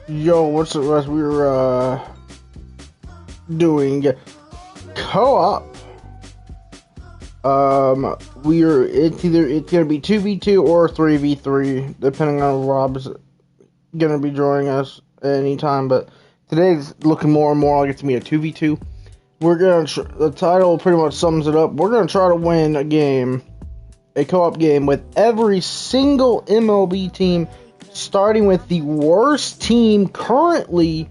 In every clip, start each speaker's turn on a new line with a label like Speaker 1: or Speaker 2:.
Speaker 1: Yo, what's it? We were doing co-op. It's gonna be 2v2 or 3v3, depending on if Rob's gonna be joining us at any time. But today's looking more and more like it's gonna be a 2v2. The title pretty much sums it up. We're gonna try to win a co-op game with every single MLB team, starting with the worst team currently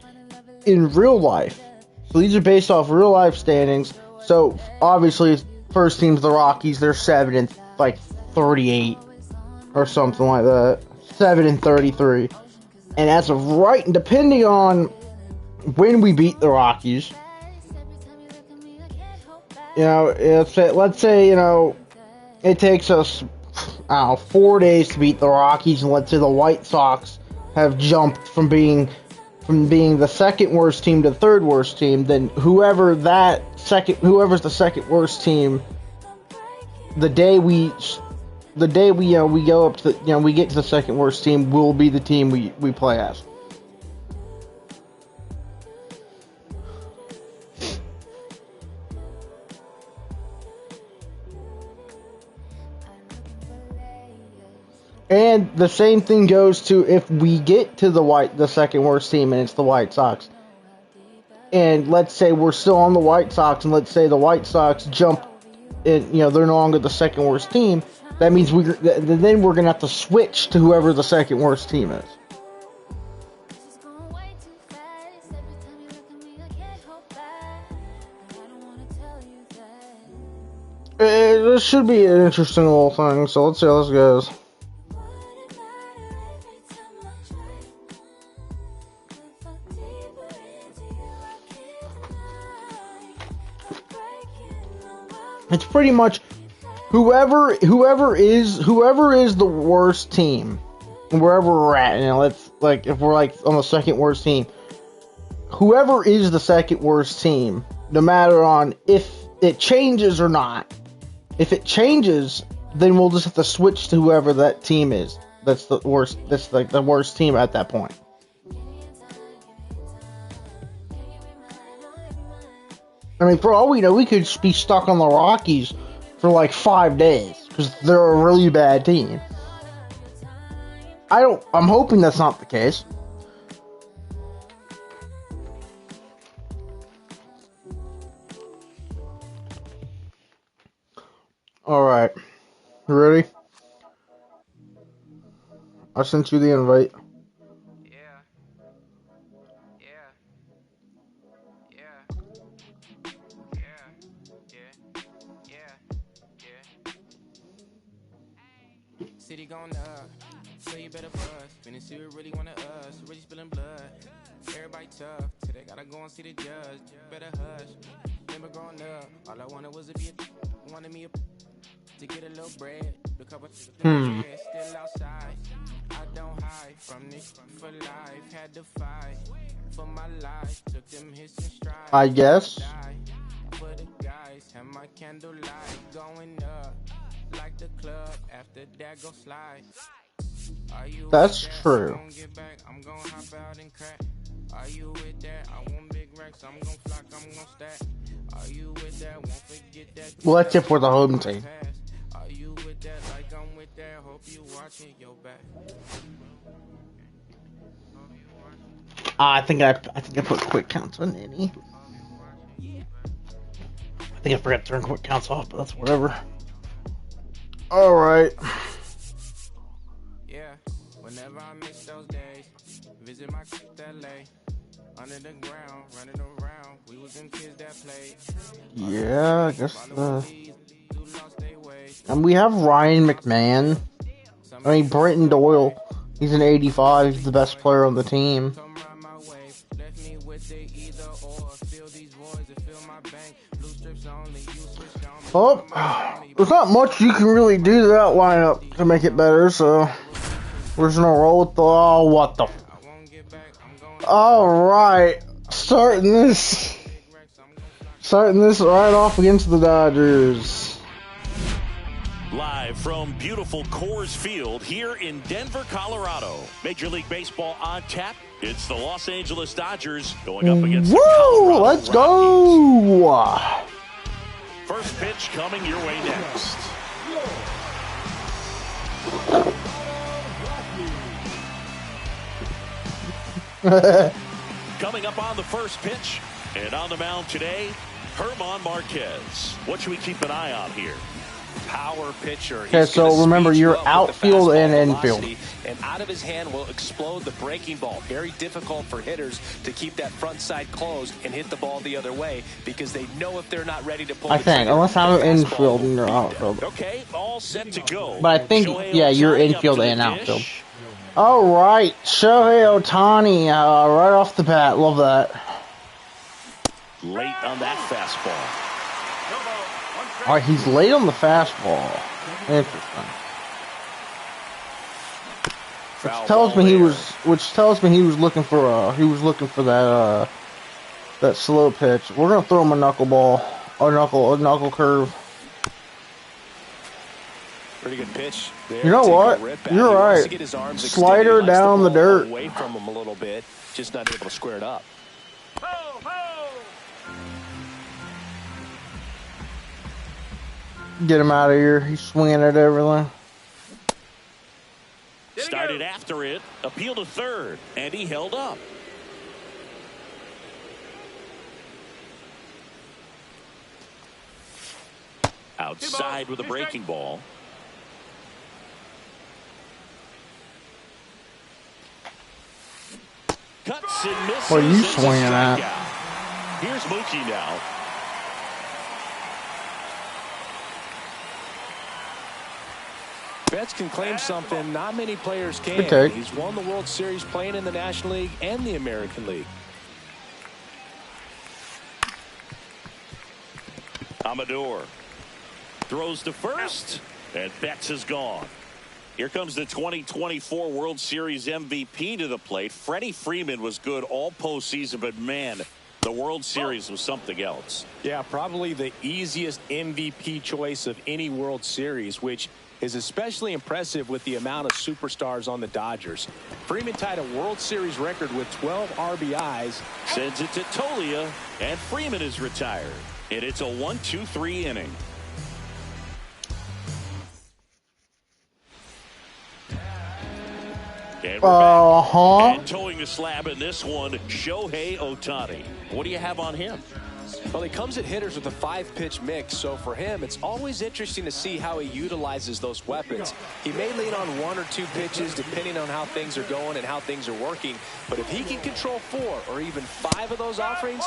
Speaker 1: in real life. So these are based off real life standings. So obviously, first team's the Rockies. They're 7 and 38 or something like that. 7 and 33. And as of right, depending on when we beat the Rockies, let's say it takes us 4 days to beat the Rockies, and let's say the White Sox have jumped from being the second worst team to the third worst team. Then whoever's the second worst team, the day we go up to we get to the second worst team, will be the team we play as. And the same thing goes to if we get to the second worst team and it's the White Sox. And let's say we're still on the White Sox, and let's say the White Sox jump, and they're no longer the second worst team. That means then we're gonna have to switch to whoever the second worst team is. This should be an interesting little thing. So let's see how this goes. It's pretty much whoever is the worst team, wherever we're at. If we're on the second worst team, whoever is the second worst team, no matter on if it changes or not. If it changes, then we'll just have to switch to whoever that team is. That's the worst. That's the worst team at that point. I mean, for all we know, we could be stuck on the Rockies for 5 days because they're a really bad team. I'm hoping that's not the case. Alright. You ready? I sent you the invite.
Speaker 2: City going up, so you better buzz. Finna see who really wanna us, really spilling blood. Everybody tough, today gotta go and see the judge. Better hush. Remember growing up, all I wanted was to be wanted me to get a little bread. The couple still outside. I don't hide from this for life. Had to fight for my life. Took them hits and strides.
Speaker 1: I guess.
Speaker 2: For the guys, have my candlelight going up. Like the club, after that go slide.
Speaker 1: That's true.
Speaker 2: I'm gonna hop out and crack. Are you with that? I want big racks. I'm gonna flock, I'm gonna stack. Are you with that? Won't forget that.
Speaker 1: Well, that's if we're the home team.
Speaker 2: Are you with that? Like I'm with that. Hope you watching your back.
Speaker 1: I think I put quick counts on any. I think I forgot to turn quick counts off, but that's whatever. Alright.
Speaker 2: Yeah, whenever I miss those days, visit my LA. Under the ground, running around, we was them kids that played.
Speaker 1: Yeah, I guess and we have Ryan McMahon. I mean, Brenton Doyle. He's an 85. He's the best player on the team. Oh, there's not much you can really do to that lineup to make it better, so we're just gonna roll with the. Oh, what the? Alright, starting this right off against the Dodgers.
Speaker 3: Live from beautiful Coors Field here in Denver, Colorado. Major League Baseball on tap. It's the Los Angeles Dodgers going up against the Colorado
Speaker 1: Let's
Speaker 3: Rockies.
Speaker 1: go!
Speaker 3: First pitch coming your way next. Coming up on the first pitch and on the mound today, Herman Marquez. What should we keep an eye on here?
Speaker 4: Power pitcher.
Speaker 1: Okay, so remember, you're outfield and infield.
Speaker 4: And out of his hand will explode the breaking ball. Very difficult for hitters to keep that front side closed and hit the ball the other way because they know if they're not ready to pull.
Speaker 1: I think, unless I'm infield and you're outfield.
Speaker 3: Okay, all set to go.
Speaker 1: But I think, yeah, you're infield and outfield. All right, Shohei Ohtani, right off the bat, love that.
Speaker 3: Late on that fastball.
Speaker 1: All right, he's late on the fastball. Interesting. Which tells me he was looking for that slow pitch. We're gonna throw him a knuckleball, a knuckle curve.
Speaker 4: Pretty good pitch there.
Speaker 1: You know what? You're right. Slider down the dirt.
Speaker 4: Away from him a little bit, just not able to square it up.
Speaker 1: Get him out of here. He's swinging at everything.
Speaker 3: Started after it, appeal to third, and he held up. Outside with a breaking ball. Cuts and misses.
Speaker 1: What are you swinging at?
Speaker 3: Here's Mookie now.
Speaker 4: Betts can claim something not many players can.
Speaker 1: Okay.
Speaker 4: He's won the World Series playing in the National League and the American League.
Speaker 3: Amador throws to first, and Betts is gone. Here comes the 2024 World Series MVP to the plate. Freddie Freeman was good all postseason, but man, the World Series was something else.
Speaker 4: Yeah, probably the easiest MVP choice of any World Series, which is especially impressive with the amount of superstars on the Dodgers. Freeman tied a World Series record with 12 RBIs.
Speaker 3: Sends it to Tolia, and Freeman is retired. And it's a 1-2-3 inning. And we're back. And towing the slab in this one, Shohei Ohtani. What do you have on him?
Speaker 4: Well, he comes at hitters with a 5-pitch mix, so for him, it's always interesting to see how he utilizes those weapons. He may lean on 1 or 2 pitches depending on how things are going and how things are working, but if he can control 4 or even 5 of those offerings,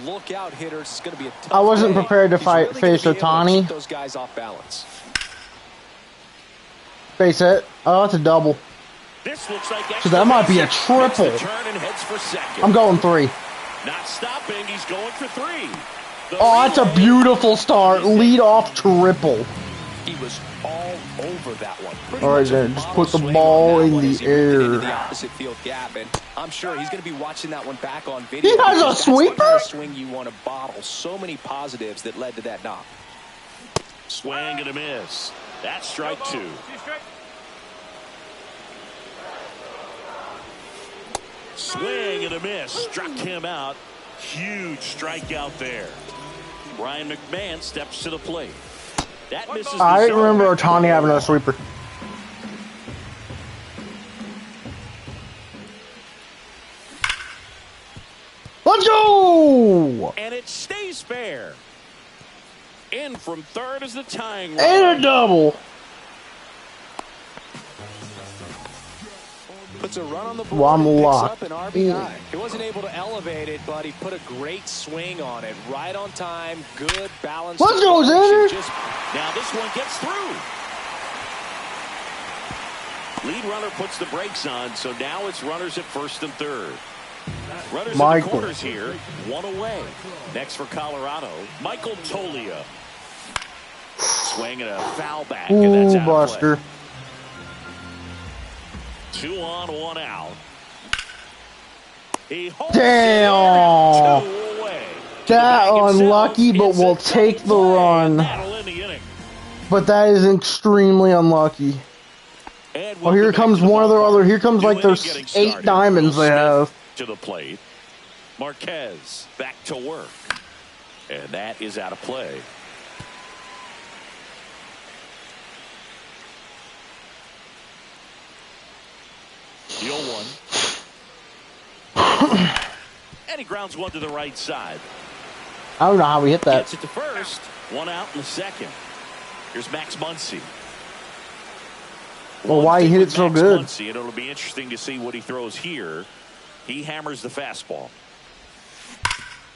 Speaker 4: look out, hitters. It's going to be a tough
Speaker 1: I wasn't
Speaker 4: day.
Speaker 1: prepared to
Speaker 4: He's
Speaker 1: face
Speaker 4: really gonna be able to
Speaker 1: Ohtani.
Speaker 4: keep those guys off balance.
Speaker 1: Face it. Oh, that's a double.
Speaker 3: This looks like
Speaker 1: So that might be a triple.
Speaker 3: turn and heads for second.
Speaker 1: I'm going 3.
Speaker 3: Not stopping. He's going for 3.
Speaker 1: Oh, that's a beautiful start. Lead off triple.
Speaker 4: He was all over that one.
Speaker 1: All right, then, just put the ball in the air.
Speaker 4: The opposite field gap, and I'm sure he's going to be watching that one back on video.
Speaker 1: He has a
Speaker 4: that's what
Speaker 1: sweeper?
Speaker 4: kind of swing you want to bottle. So many positives that led to that knock.
Speaker 3: Swing and a miss. That's strike 2. Swing and a miss. Struck him out. Huge strikeout there. Brian McMahon steps to the plate. That misses the
Speaker 1: I
Speaker 3: zone.
Speaker 1: remember Ohtani having a sweeper. Let's go!
Speaker 3: And it stays fair. In from third is the tying run.
Speaker 1: And a double.
Speaker 4: Puts a run on the
Speaker 1: Well, I'm
Speaker 4: board and picks
Speaker 1: locked.
Speaker 4: up an RBI. He wasn't able to elevate it, but he put a great swing on it. Right on time, good balance.
Speaker 1: Let's go, Xander.
Speaker 3: Now this one gets through. Lead runner puts the brakes on, so now it's runners at first and third. Runners in the corners here, 1 away. Next for Colorado, Michael Tolia. Swing and a foul back, and that's out of
Speaker 1: Buster.
Speaker 3: play. 2 on, 1 out. He holds
Speaker 1: Damn.
Speaker 3: it, 2 away.
Speaker 1: That
Speaker 3: Himself,
Speaker 1: unlucky, but
Speaker 3: it's
Speaker 1: we'll
Speaker 3: a
Speaker 1: take the
Speaker 3: play,
Speaker 1: run.
Speaker 3: and that'll end the inning.
Speaker 1: But that is extremely unlucky. Oh, here comes one of their other. Here comes like those 8 diamonds they have.
Speaker 3: To the plate. Marquez back to work. And that is out of play. The 0-1. And he grounds one to the right side.
Speaker 1: I don't know how we hit that.
Speaker 3: Gets it to first. 1 out in the second. Here's Max Muncy.
Speaker 1: Well, why he hit it so good?
Speaker 3: Muncy, and it'll be interesting to see what he throws here. He hammers the fastball.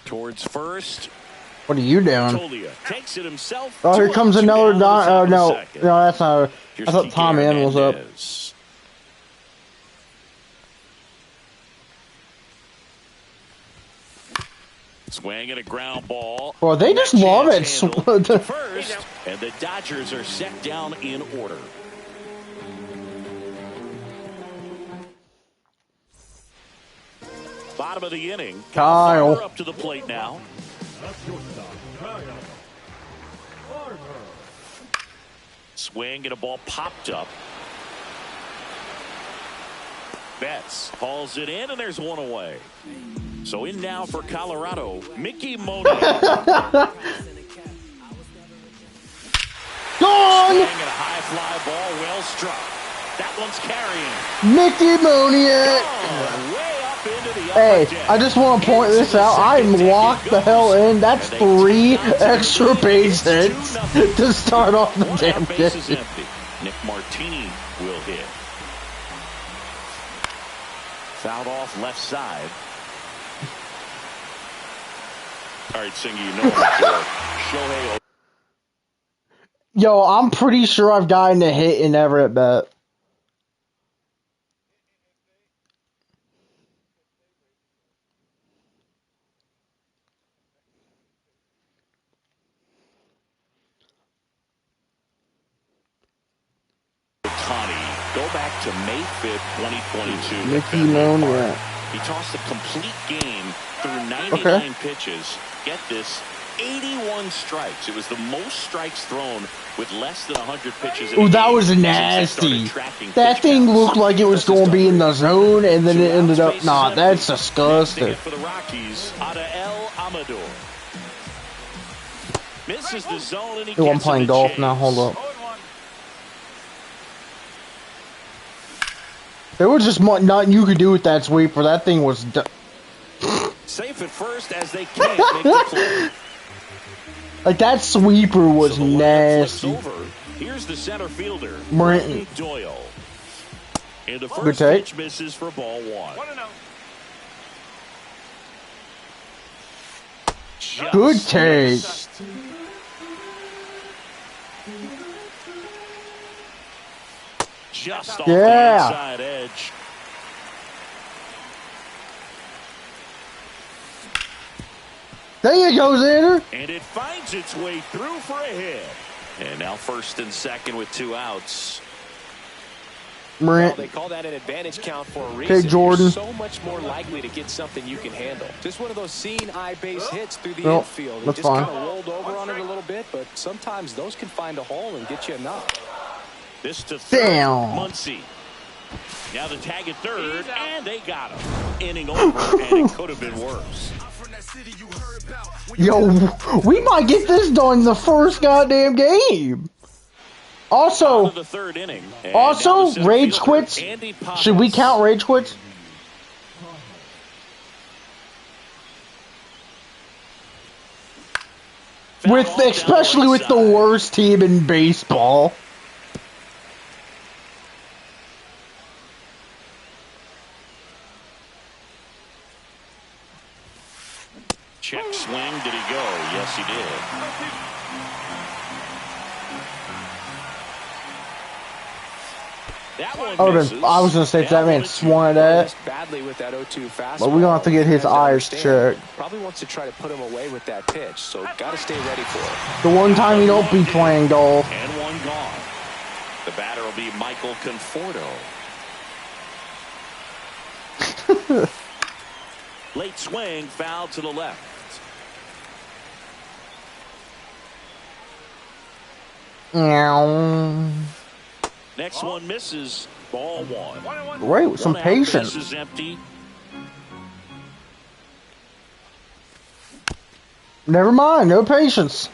Speaker 3: Towards first.
Speaker 1: What are you doing?
Speaker 3: Tolia takes it himself.
Speaker 1: Oh, here comes another Don. Oh, no. No, that's not. I thought Tom Ann was up.
Speaker 3: Swing and a ground ball.
Speaker 1: Well, they just love it.
Speaker 3: First, and the Dodgers are set down in order. Bottom of the inning.
Speaker 1: Kyle
Speaker 3: up to the plate now. Swing and a ball popped up. Betts hauls it in, and there's one away. So in now for Colorado, Mickey Monier.
Speaker 1: Gone!
Speaker 3: Swing and a high fly ball, well struck. That one's carrying.
Speaker 1: Mickey Monier.
Speaker 3: Way up into the
Speaker 1: Hey,
Speaker 3: upper deck.
Speaker 1: I just want to point this out. I'm locked the hell in. That's 3 extra base hits to start off the damn
Speaker 3: Base is
Speaker 1: game.
Speaker 3: empty. Nick Martini will hit. Fouled off left side. All right, Singy, you know what Shohei.
Speaker 1: Yo, I'm pretty sure I've gotten a hit in every at bat.
Speaker 3: Go back to May 5th, 2022.
Speaker 1: Mickey Monier.
Speaker 3: He tossed a complete game through 99 pitches. Get this, 81 strikes. It was the most strikes thrown with less than 100 pitches.
Speaker 1: Ooh, that was nasty. That thing looked like it was going to be in the zone, and then it ended up not. That's disgusting.
Speaker 3: For the Rockies, Adael Amador. Misses the zone, and he
Speaker 1: Ooh, I'm playing golf now. Hold up. There was just nothing you could do with that sweeper. That thing was
Speaker 3: safe at first as they can't make the play.
Speaker 1: Like, that sweeper was nasty.
Speaker 3: Here's the center fielder,
Speaker 1: Brenton
Speaker 3: Doyle. And the first pitch misses for ball 1.
Speaker 1: Good take.
Speaker 3: Just off the inside edge.
Speaker 1: There you go, Xander.
Speaker 3: And it finds its way through for a hit. And now first and second with 2 outs.
Speaker 4: Well, they call that an advantage count for a reason.
Speaker 1: Okay, Jordan.
Speaker 4: You're so much more likely to get something you can handle. Just one of those seeing eye base hits through the infield. He just kind of rolled over on it a little bit, but sometimes those can find a hole and get you a knock.
Speaker 3: This to third, Muncy. Now the tag at third, and they got him. Inning over, and it could have been worse.
Speaker 1: Yo, we might get this done in the first goddamn game. Also,
Speaker 3: the third inning,
Speaker 1: rage quits. Should we count rage quits? Especially with the worst team in baseball.
Speaker 3: Check swing. Did he go? Yes, he did. That one misses.
Speaker 1: I was going to say if that man swung at that.
Speaker 4: Badly with that 0-2 fastball.
Speaker 1: But we're going to have to get his eyes checked.
Speaker 4: Probably wants to try to put him away with that pitch, so got to stay ready for it.
Speaker 1: The one time you don't be playing golf.
Speaker 3: And one gone. The batter will be Michael Conforto. Late swing, foul to the left.
Speaker 1: Meow.
Speaker 3: Next one misses. Ball one.
Speaker 1: Wait, with some
Speaker 3: One out,
Speaker 1: patience.
Speaker 3: base is empty.
Speaker 1: Never mind, no patience.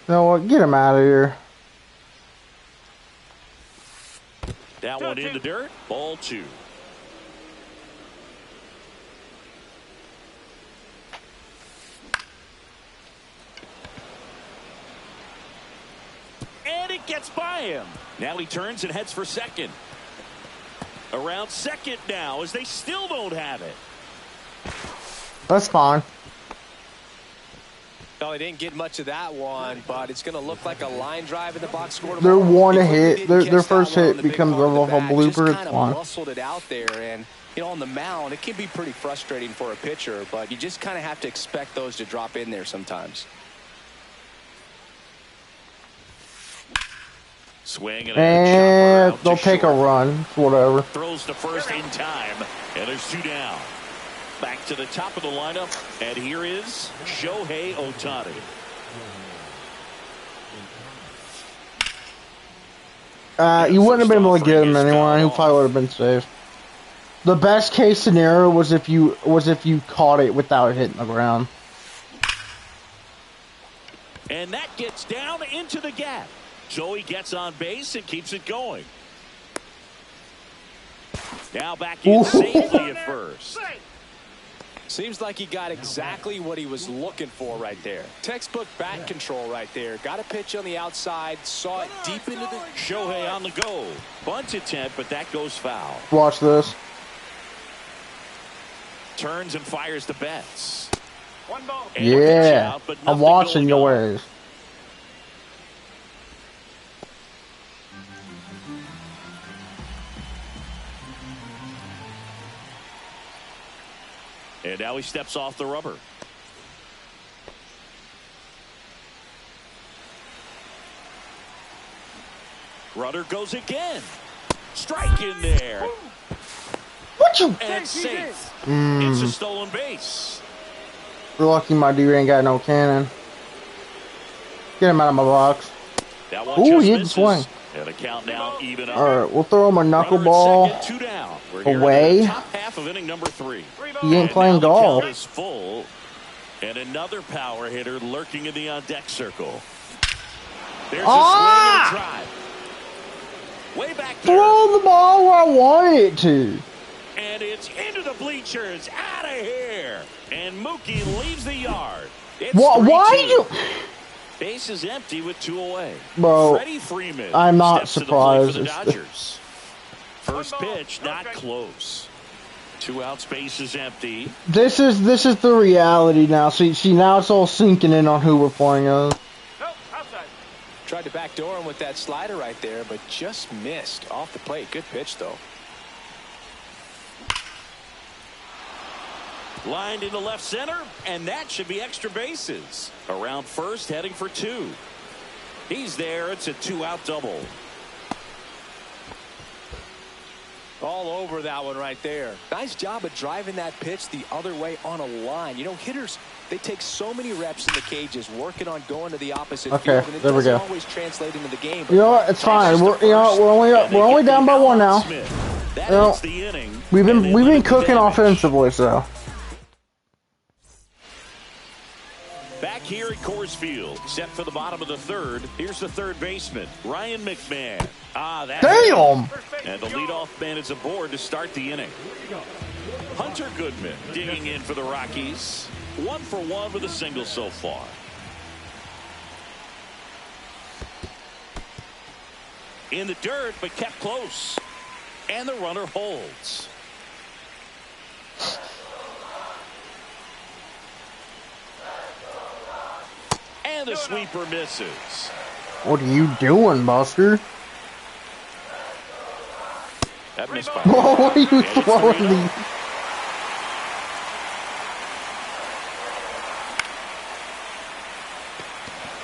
Speaker 1: You know what? Get him out of here.
Speaker 3: That one in the dirt. Ball two. And it gets by him. Now he turns and heads for second. Around second now as they still don't have it.
Speaker 1: That's fine.
Speaker 4: No, they didn't get much of that one, but it's going to look like a line drive in the box score.
Speaker 1: Their one
Speaker 4: If
Speaker 1: hit,
Speaker 4: didn't
Speaker 1: their
Speaker 4: catch
Speaker 1: first
Speaker 4: that one on
Speaker 1: hit
Speaker 4: the big
Speaker 1: becomes
Speaker 4: part of the
Speaker 1: a
Speaker 4: bat,
Speaker 1: blooper.
Speaker 4: just
Speaker 1: It's
Speaker 4: kind of
Speaker 1: fine.
Speaker 4: muscled it out there, and on the mound, it can be pretty frustrating for a pitcher, but you just kind of have to expect those to drop in there sometimes.
Speaker 3: Swing
Speaker 1: And
Speaker 3: and
Speaker 1: they'll take a run. Whatever.
Speaker 3: Throws to first in time, and there's two down. Back to the top of the lineup, and here is Shohei Ohtani.
Speaker 1: You wouldn't have been able to get him anyway. He probably would have been safe. The best case scenario was if you caught it without hitting the ground.
Speaker 3: And that gets down into the gap. Joey gets on base and keeps it going. Now back in safely at first.
Speaker 4: Seems like he got exactly what he was looking for right there. Textbook bat control right there. Got a pitch on the outside, saw it deep into the...
Speaker 3: Shohei on the go. Bunt attempt, but that goes foul.
Speaker 1: Watch this.
Speaker 3: Turns and fires the Betts. And
Speaker 1: Yeah,
Speaker 3: out, but
Speaker 1: I'm
Speaker 3: nothing
Speaker 1: watching
Speaker 3: going
Speaker 1: your
Speaker 3: on.
Speaker 1: ways.
Speaker 3: And now he steps off the rubber. Rudder goes again. Strike in there.
Speaker 1: What you?
Speaker 3: And it's safe. It's a stolen base.
Speaker 1: You're lucky my dude ain't got no cannon. Get him out of my box.
Speaker 3: That one
Speaker 1: Ooh,
Speaker 3: just
Speaker 1: he hit the
Speaker 3: misses.
Speaker 1: swing.
Speaker 3: And the count now even up.
Speaker 1: Alright, we'll throw him a
Speaker 3: Runner at
Speaker 1: knuckleball
Speaker 3: second, two down. We're here in
Speaker 1: away.
Speaker 3: the top half of inning number 3.
Speaker 1: He ain't
Speaker 3: And
Speaker 1: playing
Speaker 3: now the
Speaker 1: golf.
Speaker 3: count is full. And another power hitter lurking in the on-deck circle. There's a swing and a drive. Way back there.
Speaker 1: Throw the ball where I wanted it to.
Speaker 3: And it's into the bleachers. Out of here. And Mookie leaves the yard. It's
Speaker 1: Why
Speaker 3: 3-2.
Speaker 1: you?
Speaker 3: Base is empty with 2 away.
Speaker 1: Bro,
Speaker 3: Freddie Freeman
Speaker 1: I'm not
Speaker 3: steps to the plate
Speaker 1: surprised.
Speaker 3: for the Dodgers. First pitch, not close. 2 outs, base is empty.
Speaker 1: This is the reality now. See now it's all sinking in on who we're playing as.
Speaker 4: Tried to backdoor him with that slider right there, but just missed off the plate. Good pitch, though.
Speaker 3: Lined into left center, and that should be extra bases. Around first, heading for 2. He's there. It's a 2-out double.
Speaker 4: All over that one right there. Nice job of driving that pitch the other way on a line. You know, hitters, they take so many reps in the cages working on going to the opposite field, and it
Speaker 1: there we
Speaker 4: doesn't
Speaker 1: go.
Speaker 4: always translate into the game.
Speaker 1: You know what? It's fine. We're only down by 1 now.
Speaker 3: That
Speaker 1: know,
Speaker 3: ends the inning.
Speaker 1: We've
Speaker 3: and
Speaker 1: been
Speaker 3: they limit the
Speaker 1: cooking
Speaker 3: damage.
Speaker 1: offensively, so.
Speaker 3: Back here at Coors Field, set for the bottom of the 3rd. Here's the third baseman, Ryan McMahon. That
Speaker 1: Damn!
Speaker 3: And the leadoff man is aboard to start the inning. Hunter Goodman digging in for the Rockies. 1 for 1 with a single so far. In the dirt, but kept close. And the runner holds. And the sweeper misses.
Speaker 1: What are you doing, Buster?
Speaker 3: That missed by
Speaker 1: What are you
Speaker 3: And it's
Speaker 1: throwing
Speaker 3: 3-0.
Speaker 1: these?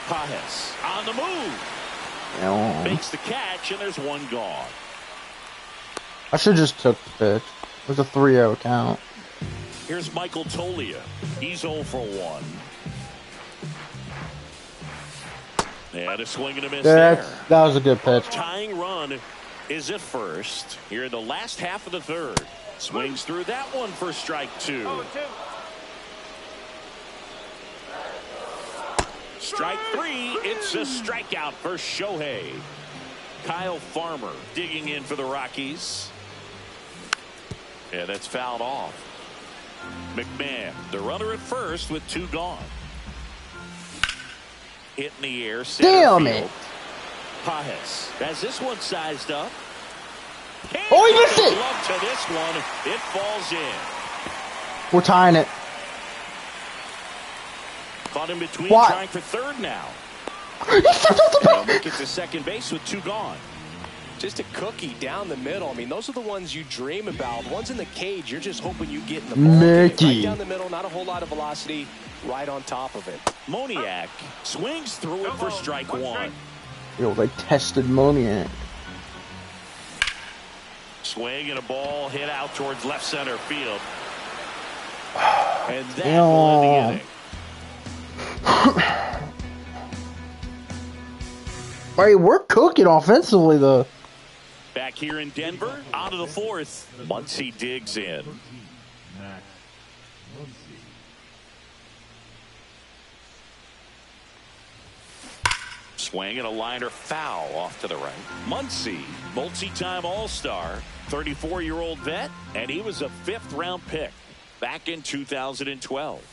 Speaker 3: Pajes on the move. Makes the catch, and there's 1 gone.
Speaker 1: I should just took the pitch. It was a 3-0 count.
Speaker 3: Here's Michael Tolia. He's 0 for 1. And a swing and a miss there.
Speaker 1: That was a good pitch.
Speaker 3: Tying run is at first. Here in the last half of the third. Swings through that one for strike 2. Strike 3. It's a strikeout for Shohei. Kyle Farmer digging in for the Rockies. And that's fouled off. McMahon, the runner at first with 2 gone. Hit in the air.
Speaker 1: Damn it.
Speaker 3: Pajes has this one sized up.
Speaker 1: Oh, he missed it.
Speaker 3: Glove to this one. It falls in.
Speaker 1: We're tying it.
Speaker 3: Caught in between,
Speaker 1: what?
Speaker 3: trying for third now. They'll make it to second base with 2 gone.
Speaker 4: Just a cookie down the middle. I mean, those are the ones you dream about. Ones in the cage, you're just hoping you get in the ball. Right down the middle, not a whole lot of velocity, right on top of it.
Speaker 3: Moniak swings through it for strike 1.
Speaker 1: Yo, they tested Moniak.
Speaker 3: Swing and a ball hit out towards left center field. And that will end the inning.
Speaker 1: Hey, we're cooking offensively, though.
Speaker 3: Back here in Denver, out of the 4th. Muncy digs in. Swing and a liner foul off to the right. Muncy, multi-time All-Star, 34-year-old vet, and he was a 5th-round pick back in 2012.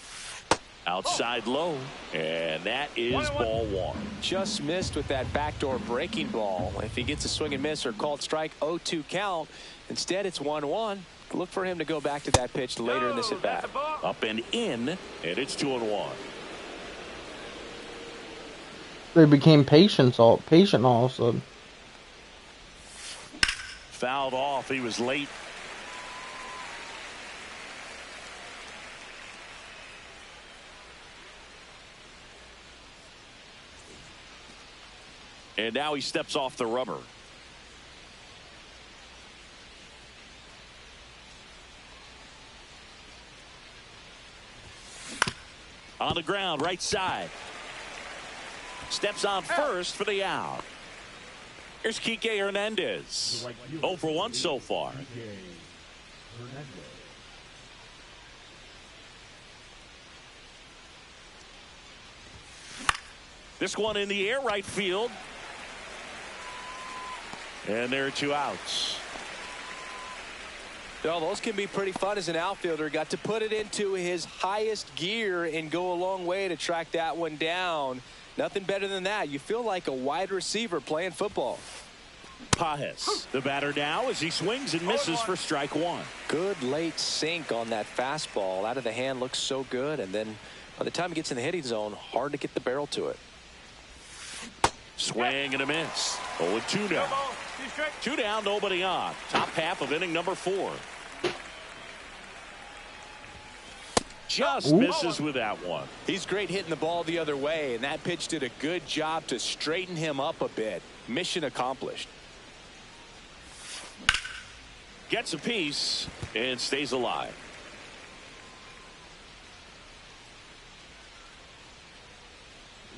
Speaker 3: Outside low, and that is ball 1.
Speaker 4: Just missed with that backdoor breaking ball. If he gets a swing and miss or called strike, 0-2 count. Instead, it's 1-1. Look for him to go back to that pitch later in this at-bat.
Speaker 3: Up and in, and it's 2-1.
Speaker 1: They became patient all of a sudden.
Speaker 3: Fouled off. He was late. And now he steps off the rubber. On the ground, right side. Steps on first for the out. Here's Kike Hernandez. 0 for 1 so far. This one in the air, right field. And there are 2 outs.
Speaker 4: Well, those can be pretty fun as an outfielder. Got to put it into his highest gear and go a long way to track that one down. Nothing better than that. You feel like a wide receiver playing football.
Speaker 3: Pajes, the batter now as he swings and misses for strike 1.
Speaker 4: Good late sink on that fastball. Out of the hand, looks so good. And then by the time he gets in the hitting zone, hard to get the barrel to it.
Speaker 3: Swing and a miss. 0-2 now. 2 down, nobody on. Top half of inning number 4. Just misses with that one.
Speaker 4: He's great hitting the ball the other way, and that pitch did a good job to straighten him up a bit. Mission accomplished.
Speaker 3: Gets a piece and stays alive.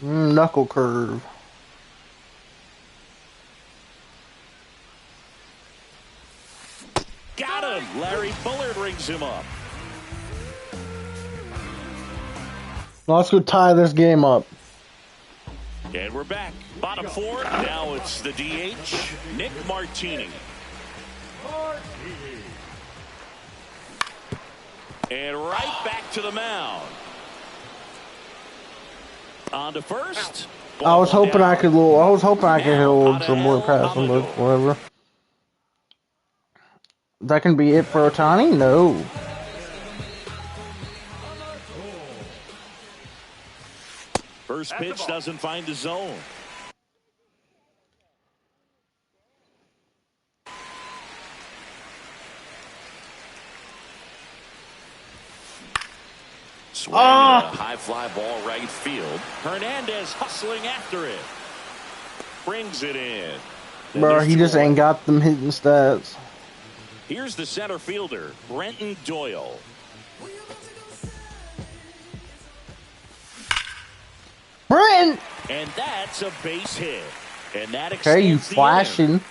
Speaker 1: Knuckle curve.
Speaker 3: Got him. Larry Bullard rings him up.
Speaker 1: Well, let's go tie this game up.
Speaker 3: And we're back. Bottom 4. Now it's the DH, Nick Martini. And right back to the mound. On to first.
Speaker 1: I was hoping I could hit a little some more past him, but whatever. That can be it for Ohtani? No.
Speaker 3: First pitch doesn't find the zone. Swing a high fly ball right field. Hernandez hustling after it. Brings it in.
Speaker 1: Bro, he just ain't got them hitting stats.
Speaker 3: Here's the center fielder, Brenton Doyle.
Speaker 1: Brent!
Speaker 3: And that's a base hit. And that
Speaker 1: Okay, you
Speaker 3: extends the inning.
Speaker 1: flashing.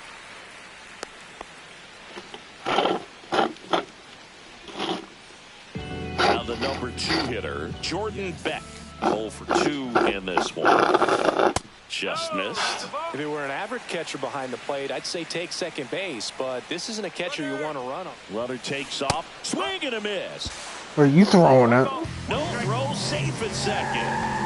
Speaker 3: Now the number 2 hitter, Jordan Beck. 0 for 2 in this one. Just missed.
Speaker 4: If it were an average catcher behind the plate, I'd say take second base, but this isn't a catcher you want to run on.
Speaker 3: Runner takes off. Swing and a miss.
Speaker 1: Are you throwing it?
Speaker 3: No throw, safe at second.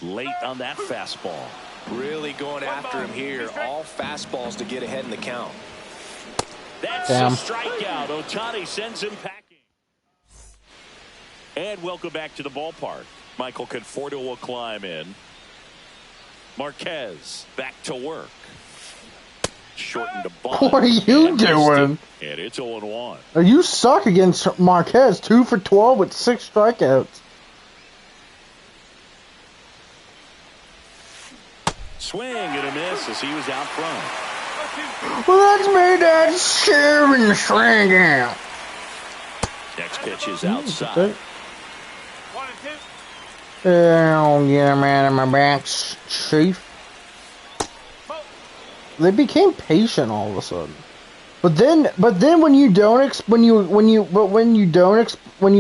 Speaker 3: Late on that fastball.
Speaker 4: Really going after him here. All fastballs to get ahead in the count.
Speaker 3: That's
Speaker 1: Damn.
Speaker 3: a strikeout. Ohtani sends him packing. And welcome back to the ballpark. Michael Conforto will climb in. Marquez back to work. Shortened to bunt.
Speaker 1: What are you
Speaker 3: And missed
Speaker 1: doing?
Speaker 3: it. And it's 0-1.
Speaker 1: You suck against Marquez. 2 for 12 with 6 strikeouts.
Speaker 3: Swing and a miss as he was out front.
Speaker 1: Well, that's me, that 7 strikeout.
Speaker 3: Next pitch is outside.
Speaker 1: Oh, yeah, man, in my back, chief. They became patient all of a sudden. But then when you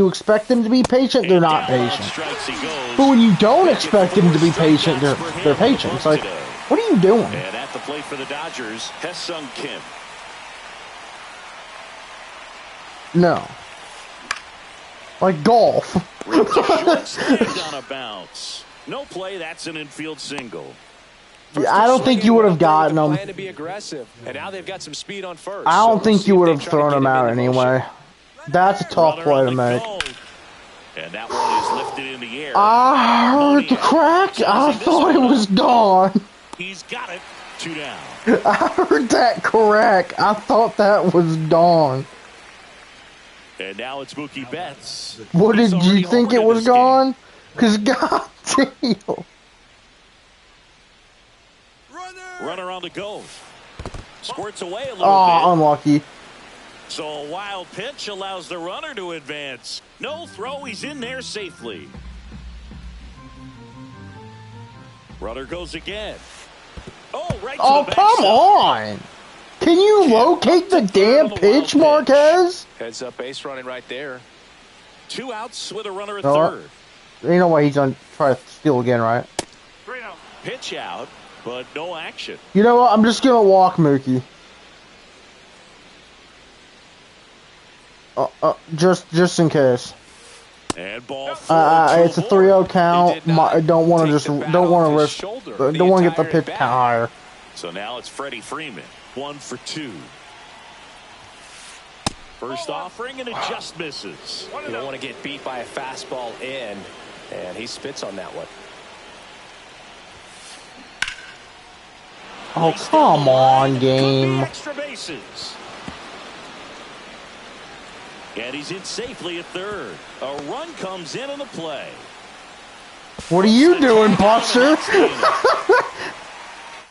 Speaker 1: expect them to be patient, they're not patient. But when you don't expect them to be patient, they're patient. It's like, what are you doing?
Speaker 3: And at the plate for the Dodgers, Hesung Kim.
Speaker 1: No. Like golf.
Speaker 3: On a bounce. No play, that's an infield single.
Speaker 1: I don't think you would have gotten them.
Speaker 4: Plan to be aggressive, and now they've got some speed on first.
Speaker 1: I don't think you would have
Speaker 4: try to
Speaker 1: thrown
Speaker 4: get
Speaker 1: him out
Speaker 4: in motion.
Speaker 1: anyway. That's a tough
Speaker 3: Runner
Speaker 1: play
Speaker 3: on
Speaker 1: to
Speaker 3: the
Speaker 1: make.
Speaker 3: go. And that one is lifted in the air.
Speaker 1: I heard the crack. I thought it was gone.
Speaker 3: He's got it. 2 down.
Speaker 1: I heard that crack. I thought that was dawn.
Speaker 3: And now it's Mookie Betts.
Speaker 1: What
Speaker 3: He's
Speaker 1: did
Speaker 3: already
Speaker 1: you think
Speaker 3: homered
Speaker 1: it
Speaker 3: in
Speaker 1: was
Speaker 3: this game.
Speaker 1: gone? Cause goddamn.
Speaker 3: Runner on the go. Squirts away a little
Speaker 1: Oh,
Speaker 3: bit.
Speaker 1: unlucky.
Speaker 3: So a wild pitch allows the runner to advance. No throw, he's in there safely. Runner goes again. Oh, right to
Speaker 1: Oh,
Speaker 3: the
Speaker 1: come
Speaker 3: backside.
Speaker 1: on. Can you locate the damn pitch, Marquez?
Speaker 4: Heads up base running right there.
Speaker 3: 2 outs with a runner at
Speaker 1: No.
Speaker 3: third.
Speaker 1: You know why he's gonna try to steal again, right?
Speaker 3: Pitch out, but no action.
Speaker 1: You know what? I'm just gonna walk Mookie. Just in case.
Speaker 3: And ball 4.
Speaker 1: It's a 3-0 count.
Speaker 4: He did not
Speaker 1: I don't want to
Speaker 4: take
Speaker 1: just
Speaker 4: the bat
Speaker 1: don't want
Speaker 4: off
Speaker 1: to
Speaker 4: his
Speaker 1: risk.
Speaker 4: shoulder
Speaker 1: Don't
Speaker 4: the
Speaker 1: want to get the
Speaker 4: entire
Speaker 1: pitch
Speaker 4: at-bat.
Speaker 1: count higher.
Speaker 3: So now it's Freddie Freeman. 1 for 2. First offering and it just misses.
Speaker 4: You don't want to get beat by a fastball in, and he spits on that one.
Speaker 1: Oh, come on,
Speaker 3: Could be
Speaker 1: game.
Speaker 3: extra bases. And he's in safely at third. A run comes in on the play.
Speaker 1: What are you doing, Buster?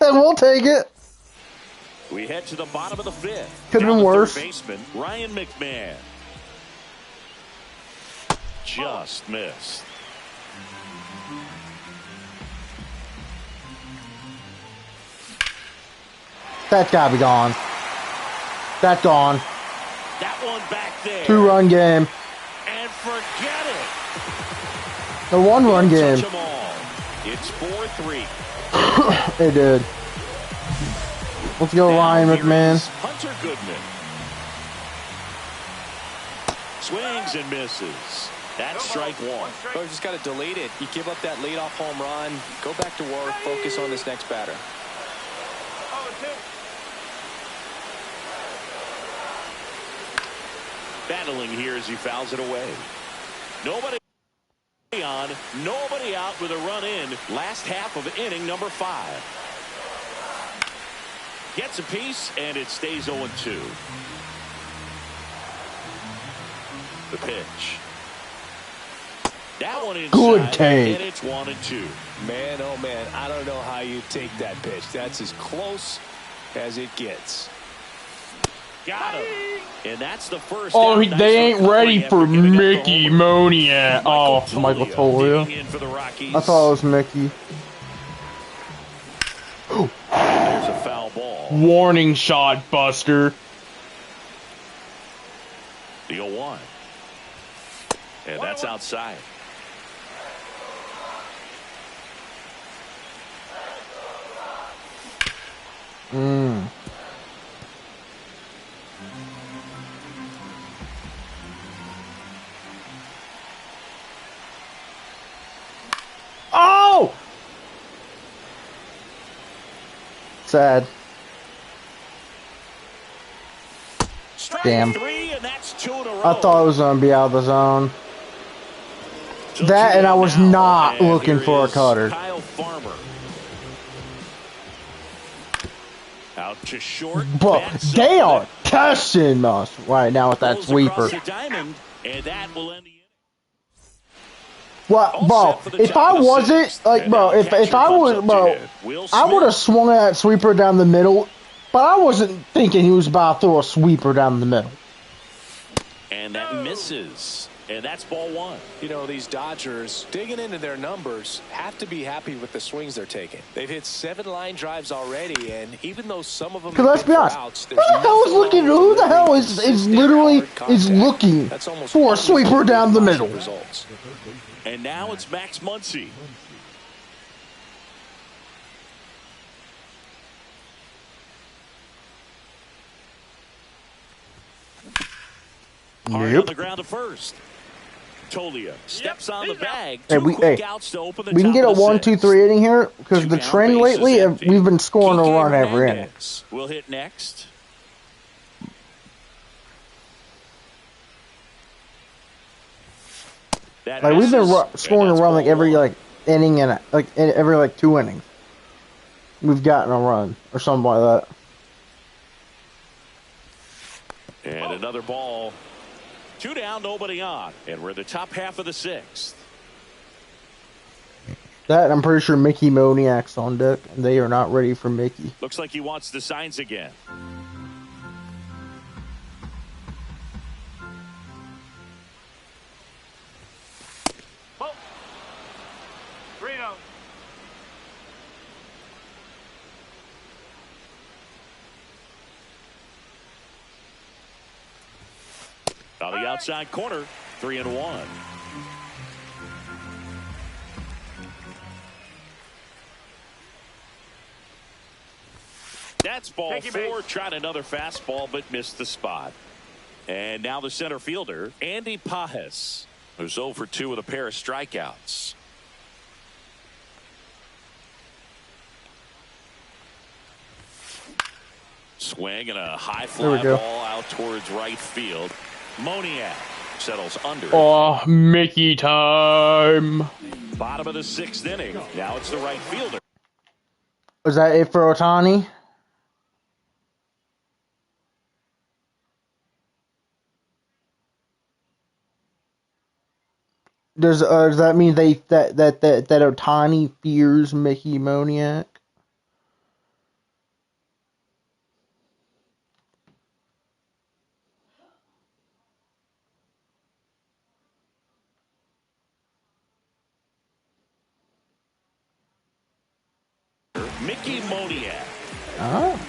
Speaker 1: And we'll take it.
Speaker 3: We head to the bottom of the 5th.
Speaker 1: Could've
Speaker 3: Down
Speaker 1: been
Speaker 3: to
Speaker 1: worse.
Speaker 3: Third baseman Ryan McMahon. Just missed.
Speaker 1: That's gotta be gone. That's gone.
Speaker 3: That one back there.
Speaker 1: 2-run game.
Speaker 3: And forget it.
Speaker 1: A 1-run game.
Speaker 3: Touch 'em all. It's 4-3.
Speaker 1: It did. Let's go, Ryan
Speaker 3: Now
Speaker 1: McMahon.
Speaker 3: here is Hunter Goodman. Swings and misses. That's strike 1.
Speaker 4: But you just got to delete it. You give up that leadoff home run. Go back to work. Focus on this next batter.
Speaker 3: Battling here as he fouls it away. Nobody on, nobody out with a run in. Last half of inning number 5. Gets a piece and it stays 0-2. The pitch. That one inside.
Speaker 1: Good take.
Speaker 3: And it's 1-2.
Speaker 4: Man, oh man, I don't know how you take that pitch. That's as close as it gets.
Speaker 3: Got him. And that's the first.
Speaker 1: Oh,
Speaker 3: nice
Speaker 1: they ain't ready for Mickey Moniak. Oh, Michael
Speaker 3: Tolio.
Speaker 1: Tolio. I thought it was Mickey.
Speaker 3: There's a foul ball.
Speaker 1: Warning shot, Buster.
Speaker 3: The 0-1. And that's outside.
Speaker 1: Oh! Sad. Damn.
Speaker 3: Three, and that's 2 in a row.
Speaker 1: I thought it was going to be out of the zone. That, and I was not looking for a cutter.
Speaker 3: Kyle Farmer. Out to short.
Speaker 1: But they are testing us right now with that sweeper.
Speaker 3: Diamond, and that will end the inning.
Speaker 1: Well, bro, if I wasn't, like, bro, if I was, bro, I would have swung that sweeper down the middle, but I wasn't thinking he was about to throw a sweeper down the middle.
Speaker 3: And that misses. And that's ball 1.
Speaker 4: You know, these Dodgers, digging into their numbers, have to be happy with the swings they're taking. They've hit 7 line drives already, and even though some of them...
Speaker 1: Because let's be honest, who the hell is literally looking for a sweeper down the middle?
Speaker 3: And now it's Max Muncy. Hard on the ground to first. Tolio steps on the bag.
Speaker 1: Hey, we can get a 1-2-3 inning here because the trend lately, we've been scoring a run every inning.
Speaker 3: We'll hit next.
Speaker 1: Like we've been scoring a run like every inning and every 2 innings. We've gotten a run or something like that.
Speaker 3: And another ball. 2 down, nobody on. And we're in the top half of the 6th.
Speaker 1: That, I'm pretty sure Mickey Moniak's on deck, and they are not ready for Mickey.
Speaker 3: Looks like he wants the signs again.
Speaker 5: Oh. 3-0.
Speaker 3: On the outside corner, 3-1. That's ball 4. Tried another fastball, but missed the spot. And now the center fielder, Andy Pajes, who's 0 for 2 with a pair of strikeouts. Swing and a high fly ball out towards right field. Moniak settles under.
Speaker 1: Oh, Mickey time.
Speaker 3: Bottom of the 6th inning. Now it's the right fielder.
Speaker 1: Was that it for Ohtani? Does that mean that Ohtani fears Mickey Moniak?
Speaker 3: Mickey Moniak.
Speaker 1: Oh.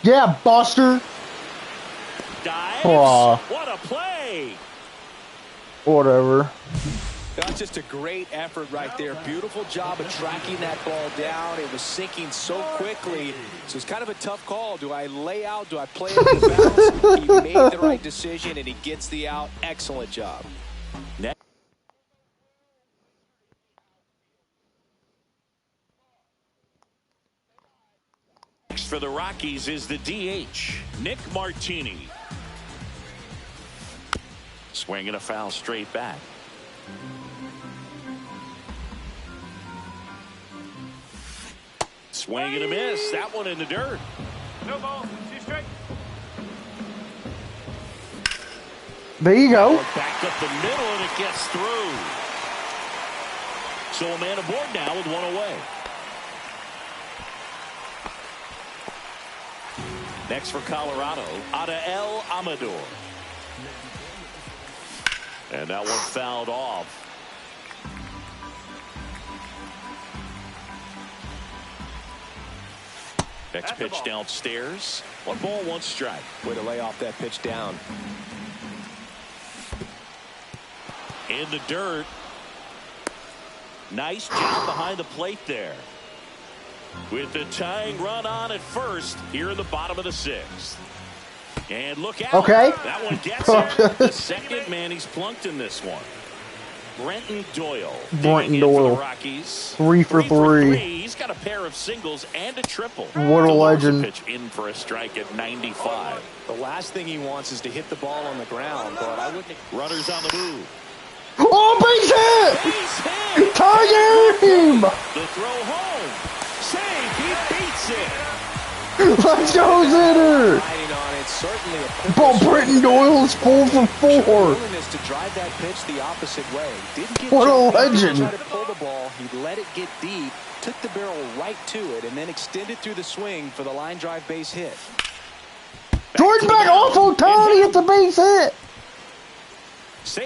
Speaker 1: Yeah, Buster.
Speaker 3: Dives.
Speaker 1: Oh.
Speaker 3: What a play.
Speaker 1: Whatever.
Speaker 4: That's just a great effort right there. Beautiful job of tracking that ball down. It was sinking so quickly. So it's kind of a tough call. Do I lay out? Do I play it in the bounce? He made the right decision, and he gets the out. Excellent job.
Speaker 3: Next for the Rockies is the DH, Nick Martini. Swinging a foul straight back. Swing and a miss. That one in the dirt.
Speaker 5: No ball. 2 straight.
Speaker 1: There you go.
Speaker 3: Back up the middle and it gets through. So a man aboard now with 1 away. Next for Colorado, Adael Amador. And that one fouled off. Next pitch downstairs. 1 ball, 1 strike.
Speaker 4: Way to lay off that pitch down.
Speaker 3: In the dirt. Nice job behind the plate there. With the tying run on at first here in the bottom of the 6th. And look out.
Speaker 1: Okay.
Speaker 3: That one gets him. The second man he's plunked in this one. Brenton Doyle.
Speaker 1: Brenton Doyle.
Speaker 3: For the Rockies.
Speaker 1: 3 for 3.
Speaker 3: He's got a pair of singles and a triple.
Speaker 1: What a legend.
Speaker 3: Pitch in for a strike at 95.
Speaker 4: The last thing he wants is to hit the ball on the ground, but I wouldn't.
Speaker 3: Runners on the move.
Speaker 1: Oh, base hit!
Speaker 3: Base hit!
Speaker 1: Tie game!
Speaker 3: The throw home. Save. He beats it.
Speaker 1: Let's go, Zitter!
Speaker 4: Riding on it, certainly a
Speaker 1: But Brenton Doyle's 4 for 4.
Speaker 4: willingness to drive that pitch the opposite way. Didn't get
Speaker 1: What a
Speaker 4: jumped up,
Speaker 1: legend.
Speaker 4: Tried to pull the ball. He let it get deep, took the barrel right to it, and then extended through the swing for the line drive base hit.
Speaker 1: Jordan back off Ohtani at the base hit.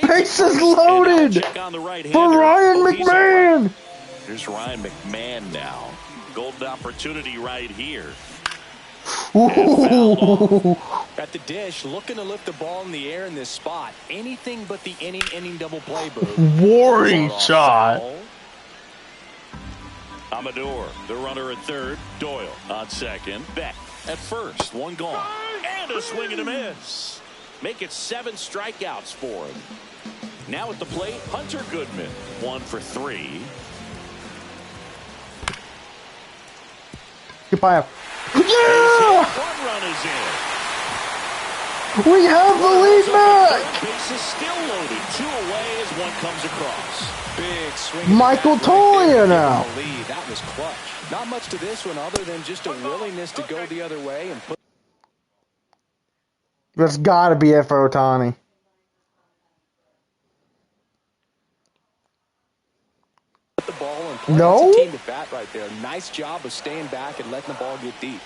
Speaker 1: Bases loaded for Ryan McMahon.
Speaker 3: Here's Ryan McMahon now. Golden opportunity right here.
Speaker 1: Ooh.
Speaker 4: At the dish, looking to lift the ball in the air in this spot. Anything but the inning double play, Boo.
Speaker 1: Warning shot.
Speaker 3: Amador, the runner at third. Doyle on second. Beck at first. 1 gone. And a swing and a miss. Make it 7 strikeouts for him. Now at the plate, Hunter Goodman. 1 for 3.
Speaker 1: Goodbye. Yeah!
Speaker 3: 1 run is in.
Speaker 1: We have the lead back.
Speaker 3: Base is still loaded. 2 away as one comes across.
Speaker 4: Big swing.
Speaker 1: Michael Tolia now.
Speaker 4: Lead. That was clutch. Not much to this one other than just a willingness to go the other way and put
Speaker 1: That's gotta be it for Ohtani.
Speaker 4: the ball and play.
Speaker 1: No?
Speaker 4: It's a team at bat right there. Nice job of staying back and letting the ball get deep.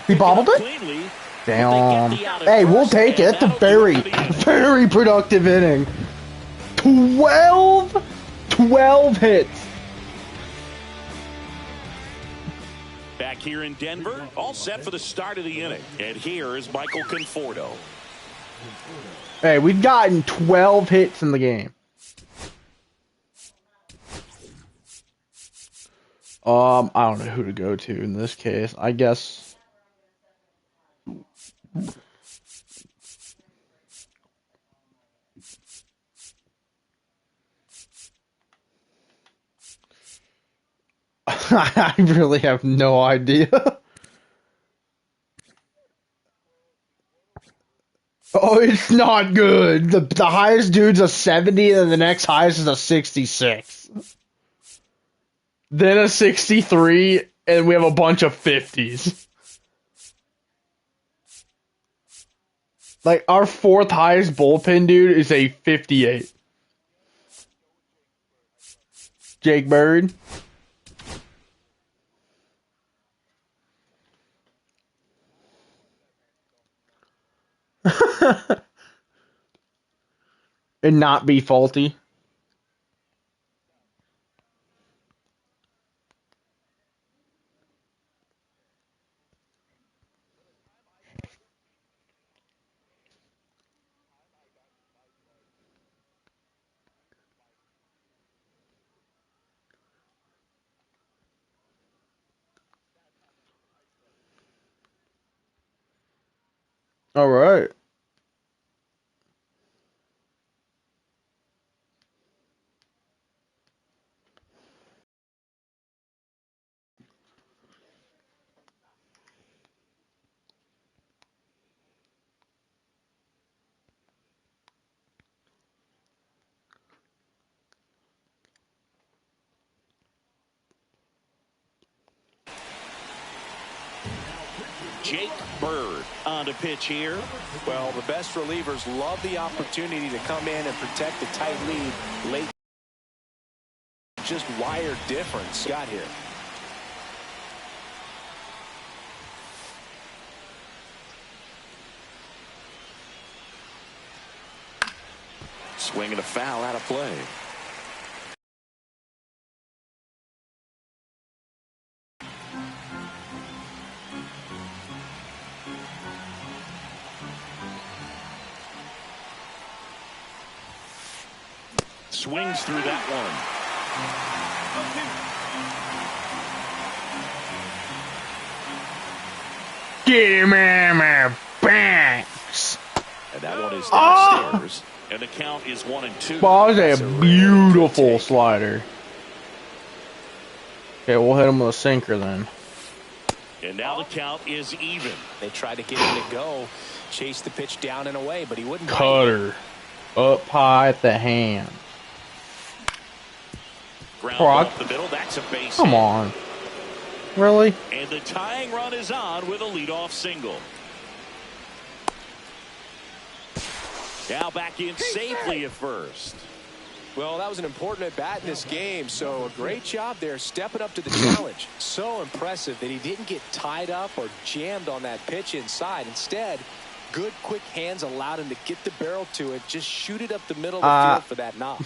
Speaker 1: He bobbled it?
Speaker 3: Cleanly.
Speaker 1: Damn. Hey, we'll take it. That's a very, very productive inning. 12 hits.
Speaker 3: Back here in Denver, all set for the start of the inning. And here is Michael Conforto.
Speaker 1: Hey, we've gotten 12 hits in the game. I don't know who to go to in this case. I guess. I really have no idea. Oh, it's not good. The highest dude's a 70 and the next highest is a 66. Then a 63 and we have a bunch of 50s. Like our 4th highest bullpen dude is a 58. Jake Bird. And not be faulty. All right.
Speaker 3: Jake Bird on to pitch here.
Speaker 4: Well, the best relievers love the opportunity to come in and protect a tight lead late. Just wire difference got here.
Speaker 3: Swing and a foul out of play. Swings through that one.
Speaker 1: Give me my banks.
Speaker 3: And that one is downstairs. And the count is 1-2.
Speaker 1: Ball is a beautiful slider. Okay, we'll hit him with a sinker then.
Speaker 3: And now the count is even.
Speaker 4: They tried to get him to go, chase the pitch down and away, but he wouldn't.
Speaker 1: Cutter. Up high at the hand.
Speaker 3: Ground off the middle. That's a base
Speaker 1: Come
Speaker 3: hit.
Speaker 1: on. Really?
Speaker 3: And the tying run is on with a leadoff single. Now back in safely at first.
Speaker 4: Well, that was an important at-bat in this game, so a great job there stepping up to the challenge. So impressive that he didn't get tied up or jammed on that pitch inside. Instead, good, quick hands allowed him to get the barrel to it, just shoot it up the middle of the field for that knock.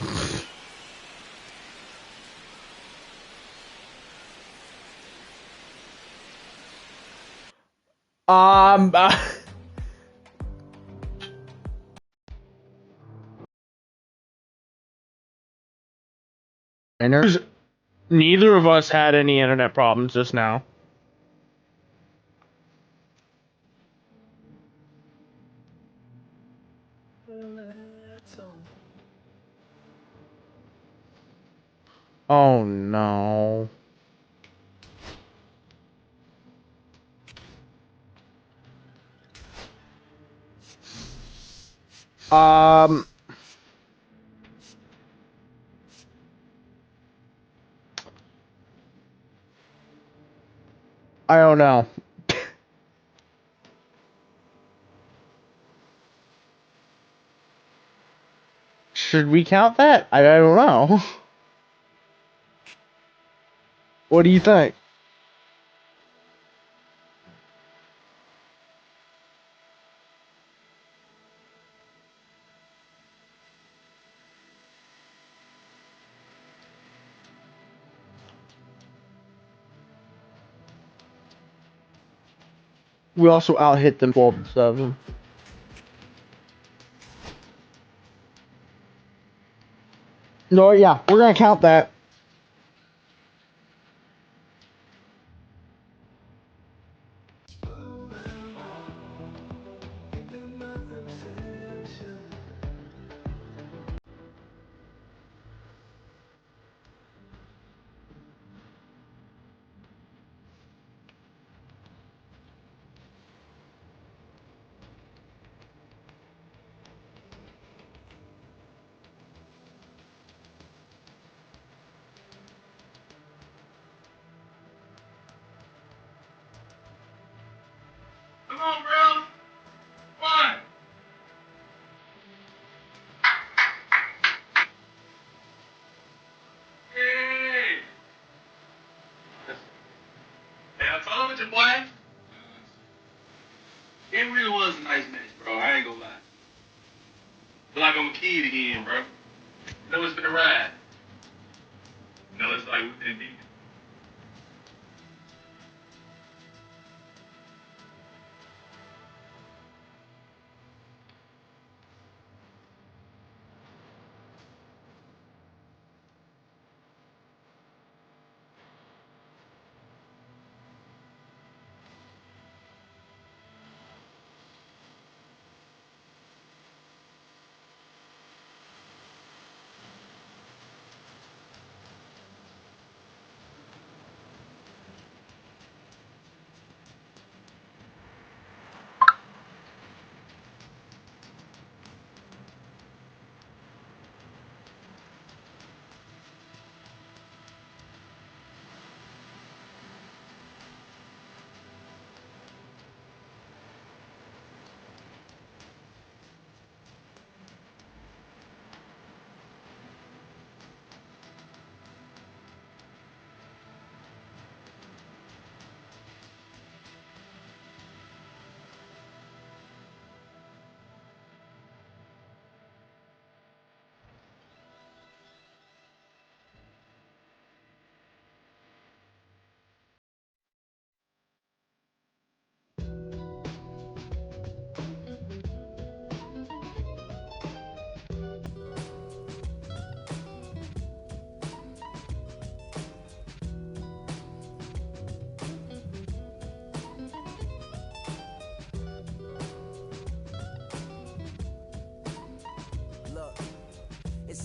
Speaker 4: Neither of us had any internet problems just now. Oh no. I don't know. Should we count that? I don't know. What do you think? We also out-hit them 12-7. No, yeah, we're gonna count that.
Speaker 5: Come on, bro. One. Hey. Hey, I told you, boy. It really was a nice match, bro. I ain't gonna lie. Feel like I'm a kid again, bro. You know it's been a ride. You know it's like within me.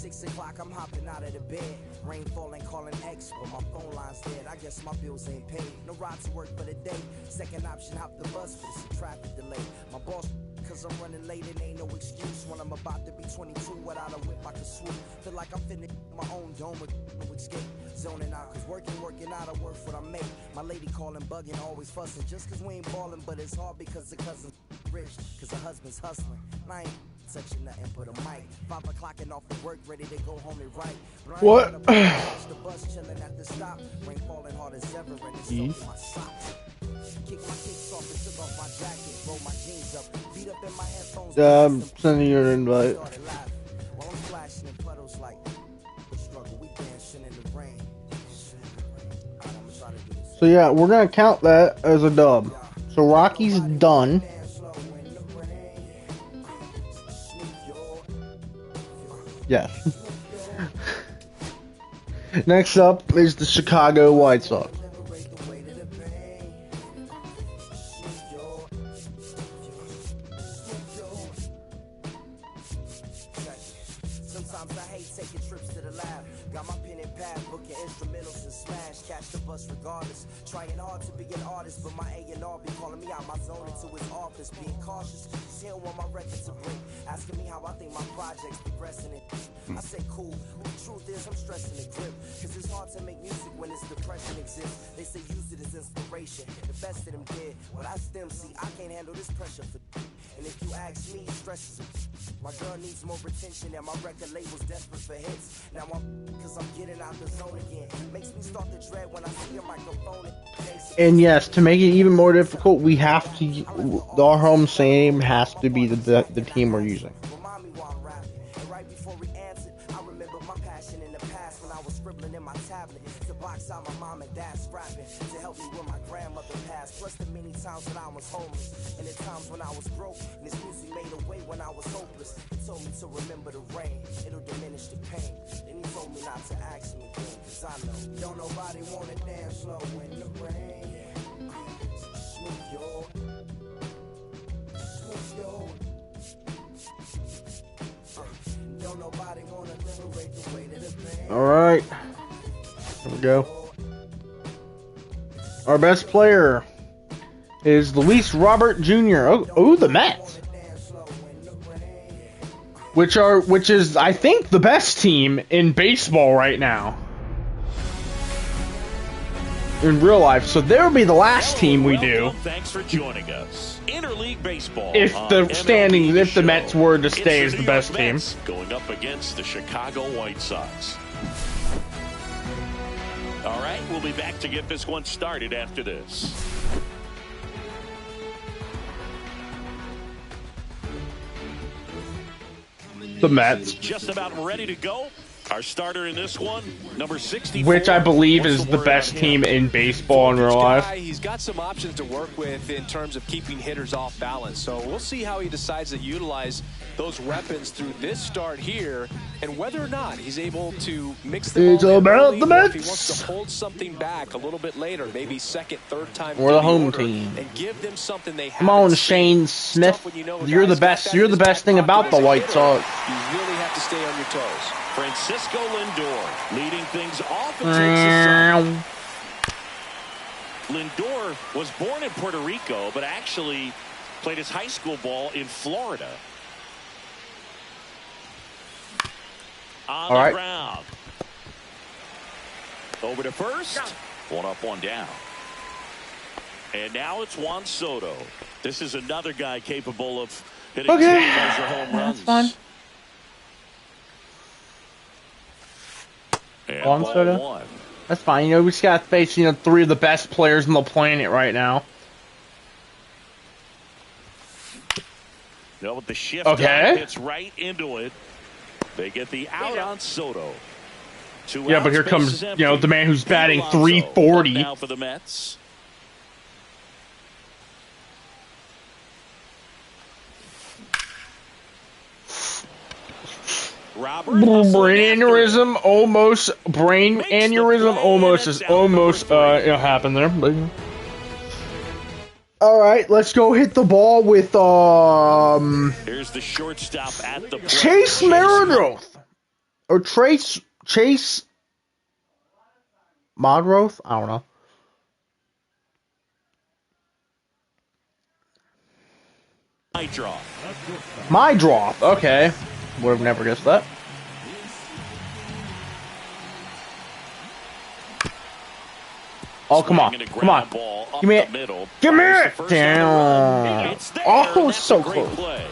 Speaker 6: 6 o'clock, I'm hopping out of the bed. Rain falling, calling X, but my phone line's dead. I guess my bills ain't paid. No ride to work for the day. Second option, hop the bus, but it's a traffic delay. My boss, cause I'm running late, it ain't no excuse. When I'm about to be 22, without a whip, I can swoop. Feel like I'm finna my own dome with no escape. Zoning out, cause working out, I work what I make. My lady calling, bugging, always fussing. Just cause we ain't ballin', but it's hard because the cousin's rich. Cause the husband's hustling. And I ain't touching nothing but a mic. 5 o'clock and off of work, ready to go home and write.
Speaker 1: What?
Speaker 6: The bus chilling at the stop. Rain falling hard as ever, and it's soaking my socks. Kick my kicks off and took off my jacket. Roll my jeans up. Beat up in my headphones.
Speaker 1: Sending you an invite.
Speaker 6: While I'm splashing in puddles like the struggle, we dancing in the rain.
Speaker 1: So yeah, we're gonna count that as a dub. So Rocky's done. Yes. Next up is the Chicago White Sox.
Speaker 6: Sometimes I hate taking trips to the lab. Got my pen and pad, booking instrumentals and smash. Catch the bus regardless. Trying hard to be an artist, but my A&R be calling me out my zone into his office. Being cautious, he don't want my record to break. Asking me how I think my project's progressing it. I say cool, but the truth is I'm stressing the grip. Cause it's hard to make music when this depression exists. They say use it as inspiration. The best of them did, but I still see I can't handle this pressure for. And if you ask me, stress is my girl needs more attention and my record label's desperate for hits. Now cause I'm getting out the zone again. Makes me start to dread when I see a microphone.
Speaker 1: And yes, to make it even more difficult, we have to, our home same has to be the team we're using.
Speaker 6: Remind me while I'm rapping. And right before we answered, I remember my passion in the past when I was scribbling in my tablet to box out my mom and dad's rapping to help me when my grandmother passed. Plus the many times when I was homeless and the times when I was broke. And this music made a way when I was hopeless. He told me to remember the rain, it'll diminish the pain. Then he told me not to ask me again, cause I know don't nobody wanna dance slow in the rain. Smooth your, smooth your. Don't nobody wanna liberate the weight of the pain.
Speaker 1: Alright. Here we go. Our best player is Luis Robert Jr. Oh, the Mets. Which is, I think, the best team in baseball right now. In real life. So there will be the last team we do.
Speaker 3: Thanks for joining us. Interleague Baseball.
Speaker 1: If the standings, if the Mets were to stay as the best team.
Speaker 3: Going up against the Chicago White Sox. All right, we'll be back to get this one started after this.
Speaker 1: The Mets.
Speaker 3: Just about ready to go. Our starter in this one, number 64.
Speaker 1: Which I believe is the best team in baseball in real life.
Speaker 4: He's got some options to work with in terms of keeping hitters off balance. So we'll see how he decides to utilize those weapons through this start here and whether or not he's able to mix them
Speaker 1: It's
Speaker 4: all in
Speaker 1: about
Speaker 4: early,
Speaker 1: the
Speaker 4: or if he
Speaker 1: Mets.
Speaker 4: wants to hold something back a little bit later, maybe second, third time.
Speaker 1: We're the
Speaker 4: through
Speaker 1: home
Speaker 4: order,
Speaker 1: team.
Speaker 4: And give them something they
Speaker 1: Come on,
Speaker 4: haven't
Speaker 1: Shane
Speaker 4: seen.
Speaker 1: Smith.
Speaker 4: Tough when you know a
Speaker 1: You're the
Speaker 4: guy's got
Speaker 1: best.
Speaker 4: that
Speaker 1: You're
Speaker 4: in
Speaker 1: the
Speaker 4: his
Speaker 1: best thing
Speaker 4: back
Speaker 1: about
Speaker 4: pocket
Speaker 1: the
Speaker 4: as a
Speaker 1: White
Speaker 4: hitter.
Speaker 1: Sox.
Speaker 4: You really have to stay on your toes.
Speaker 3: Francisco Lindor leading things off and takes a shot. Lindor was born in Puerto Rico, but actually played his high school ball in Florida. On the ground. Over to first. One up, one down. And now it's Juan Soto. This is another guy capable of hitting some major home runs.
Speaker 1: That's fine.
Speaker 3: And
Speaker 1: Juan Soto?
Speaker 3: one.
Speaker 1: That's fine. You know, we just got to face, three of the best players on the planet right now.
Speaker 3: With the shift, hits right into it. They get the out on Soto.
Speaker 1: Yeah, but here comes, the man who's batting .340.
Speaker 3: Now for the Mets.
Speaker 1: Brain aneurysm almost happened there. But... All right, let's go hit the ball with
Speaker 3: Here's the shortstop at the plate.
Speaker 1: Chase Meredith. or Chase Modroth. I don't know. My draw. Okay. Would have never guessed that. Oh, come on. Come on. Give me it. Give me it. Damn. Oh, so close.
Speaker 3: Play.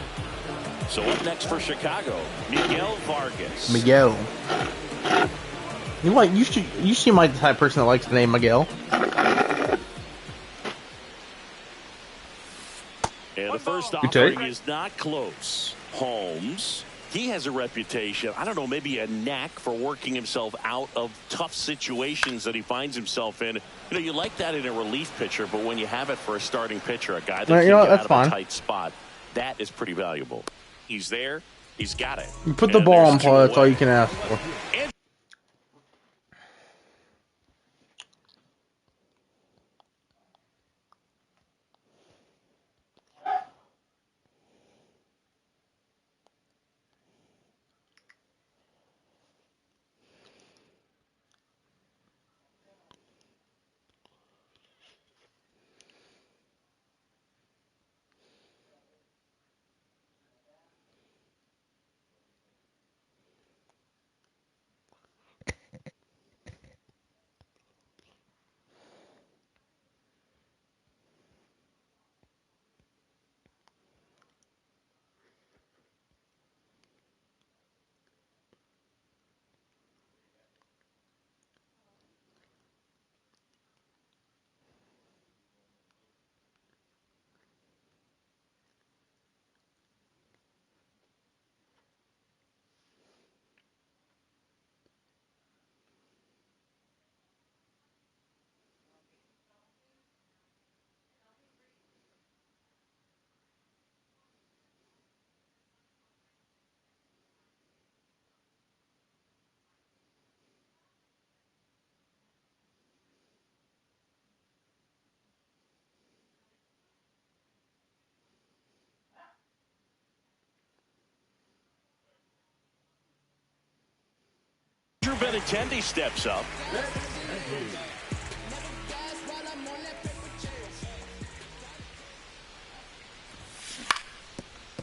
Speaker 3: So up next for Chicago, Miguel Vargas.
Speaker 1: Miguel. You seem like the type of person that likes the name Miguel.
Speaker 3: And the first offering is not close. Holmes, he has a reputation, I don't know, maybe a knack for working himself out of tough situations that he finds himself in. You know, you like that in a relief pitcher, but when you have it for a starting pitcher, a guy that can get out of a tight spot, that is pretty valuable. He's there. He's got it.
Speaker 1: You put the ball on play. That's all you can ask for.
Speaker 3: Benintendi steps up.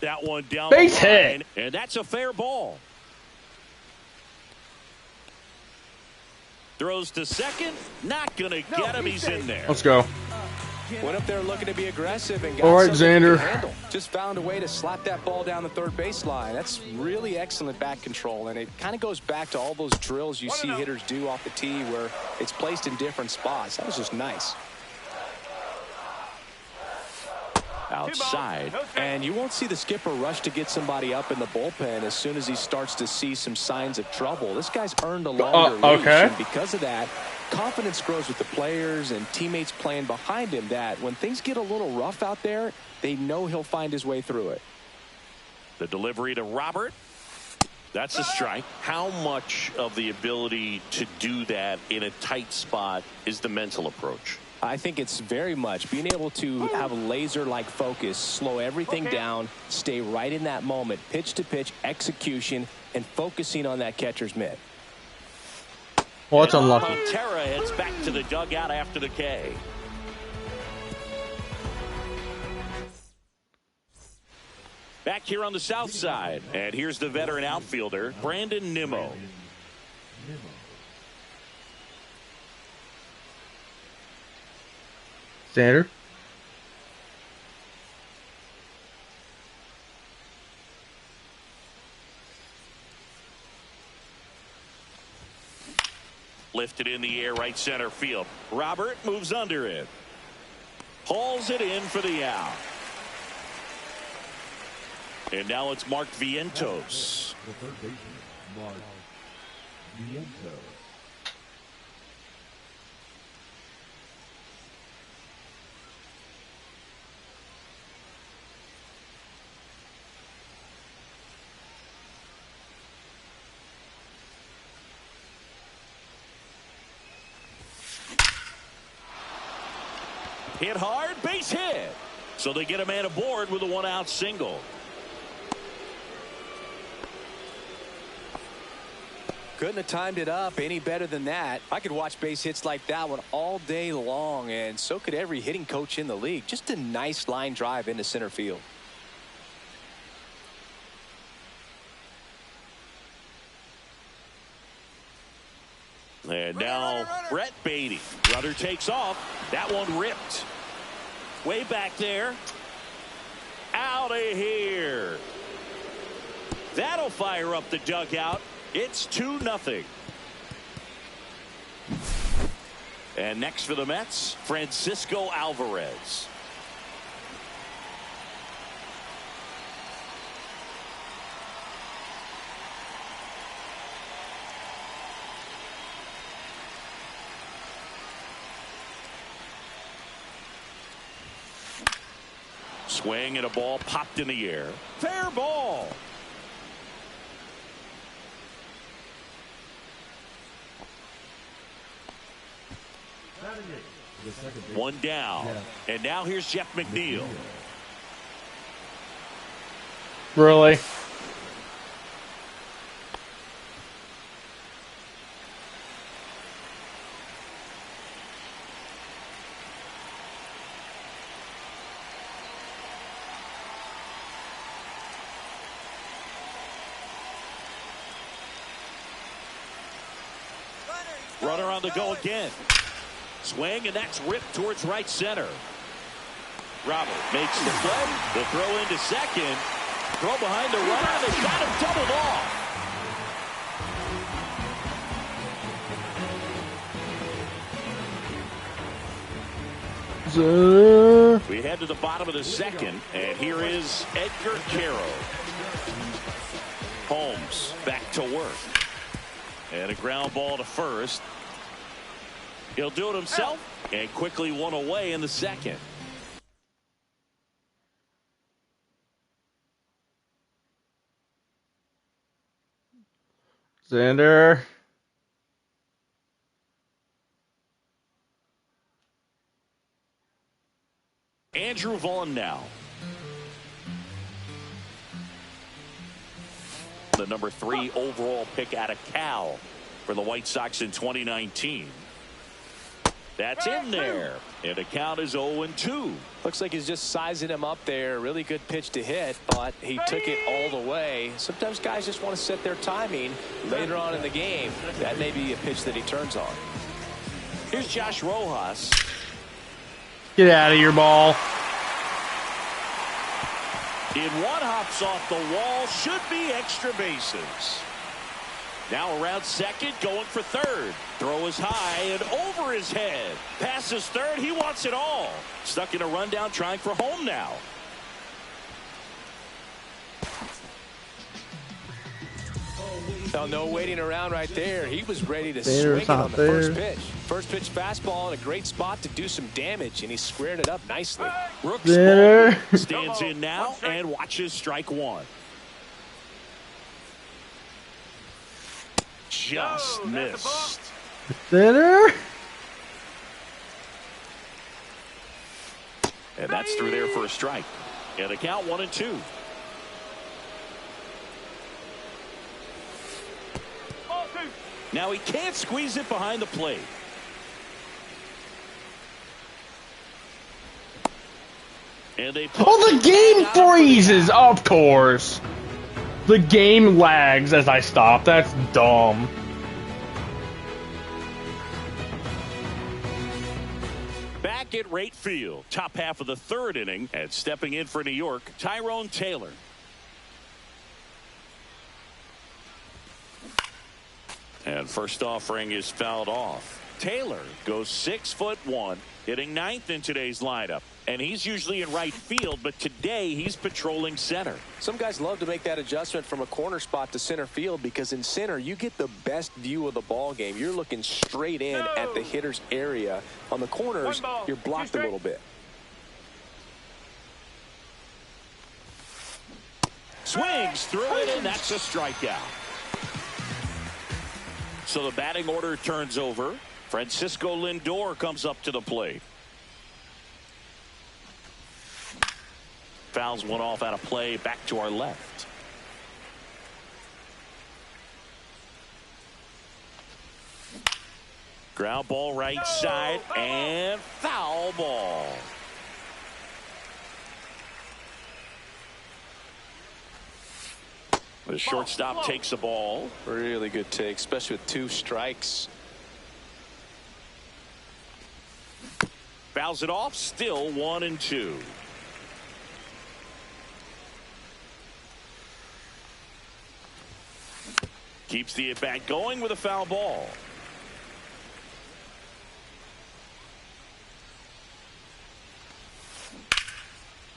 Speaker 3: That one down
Speaker 1: base
Speaker 3: the line,
Speaker 1: hit,
Speaker 3: and that's a fair ball. Throws to second, not gonna get him. He's in there.
Speaker 1: Let's go.
Speaker 4: Went up there looking to be aggressive and got
Speaker 1: all right, Xander.
Speaker 4: Just found a way to slap that ball down the third baseline. That's really excellent bat control, and it kind of goes back to all those drills you see hitters do off the tee where it's placed in different spots. That was just nice.
Speaker 3: Outside.
Speaker 4: And you won't see the skipper rush to get somebody up in the bullpen as soon as he starts to see some signs of trouble. This guy's earned a longer leash, and because of that, confidence grows with the players and teammates playing behind him that when things get a little rough out there, they know he'll find his way through it.
Speaker 3: The delivery to Robert. That's a strike. How much of the ability to do that in a tight spot is the mental approach?
Speaker 4: I think it's very much being able to have a laser-like focus, slow everything down, stay right in that moment, pitch-to-pitch execution, and focusing on that catcher's mitt.
Speaker 1: Well, it's unlucky.
Speaker 3: Terra heads back to the dugout after the K. Back here on the south side, and here's the veteran outfielder, Brandon Nimmo.
Speaker 1: Xander.
Speaker 3: Lifted in the air, right center field. Robert moves under it. Hauls it in for the out. And now it's Mark Vientos.
Speaker 7: The third baseman, Mark Vientos.
Speaker 3: Hit hard, base hit. So they get a man aboard with a one-out single.
Speaker 4: Couldn't have timed it up any better than that. I could watch base hits like that one all day long, and so could every hitting coach in the league. Just a nice line drive into center field.
Speaker 3: And now Brett Beatty. Runner takes off. That one ripped. Way back there. Out of here. That'll fire up the dugout. It's 2-0. And next for the Mets, Francisco Alvarez. Swing and a ball popped in the air. Fair ball. One down. And now here's Jeff McNeil.
Speaker 1: Really?
Speaker 3: Runner on the go again. Swing, and that's ripped towards right center. Robert makes the play. The throw into second. Throw behind the runner. They got him doubled off. We head to the bottom of the second, and here is Edgar Caro. Holmes back to work. And a ground ball to first. He'll do it himself and quickly one away in the second.
Speaker 1: Xander.
Speaker 3: Andrew Vaughn now. The number 3 overall pick out of Cal for the White Sox in 2019. That's in there. And the count is 0-2.
Speaker 4: Looks like he's just sizing him up there. Really good pitch to hit, but he took it all the way. Sometimes guys just want to set their timing later on in the game. That may be a pitch that he turns on.
Speaker 3: Here's Josh Rojas.
Speaker 1: Get out of your ball.
Speaker 3: In one, hops off the wall. Should be extra bases. Now around second, going for third. Throw is high and over his head. Passes third. He wants it all. Stuck in a rundown, trying for home now.
Speaker 4: Oh, no waiting around right there. He was ready to
Speaker 1: Xander's
Speaker 4: swing it on the
Speaker 1: there.
Speaker 4: first pitch. First pitch fastball in a great spot to do some damage, and he squared it up nicely.
Speaker 3: Brooks
Speaker 1: Xander.
Speaker 3: stands in now and watches strike one. Just missed.
Speaker 1: Xander.
Speaker 3: And that's through there for a strike. And the count 1-2. Now he can't squeeze it behind the plate. And they
Speaker 1: Oh, the game freezes, of course. The game lags as I stop. That's dumb.
Speaker 3: back at right field. Top half of the third inning. And stepping in for New York, Tyrone Taylor. And first offering is fouled off. Taylor goes 6'1", hitting ninth in today's lineup. And he's usually in right field, but today he's patrolling center.
Speaker 4: Some guys love to make that adjustment from a corner spot to center field because in center you get the best view of the ball game. You're looking straight in at the hitter's area. On the corners, you're blocked a little bit.
Speaker 3: Swings through it, and that's a strikeout. So the batting order turns over. Francisco Lindor comes up to the plate. Fouls one off out of play, back to our left. Ground ball right side and foul ball. The shortstop takes the ball.
Speaker 4: Really good take, especially with 2 strikes.
Speaker 3: Fouls it off, still 1-2. Keeps the at-bat going with a foul ball.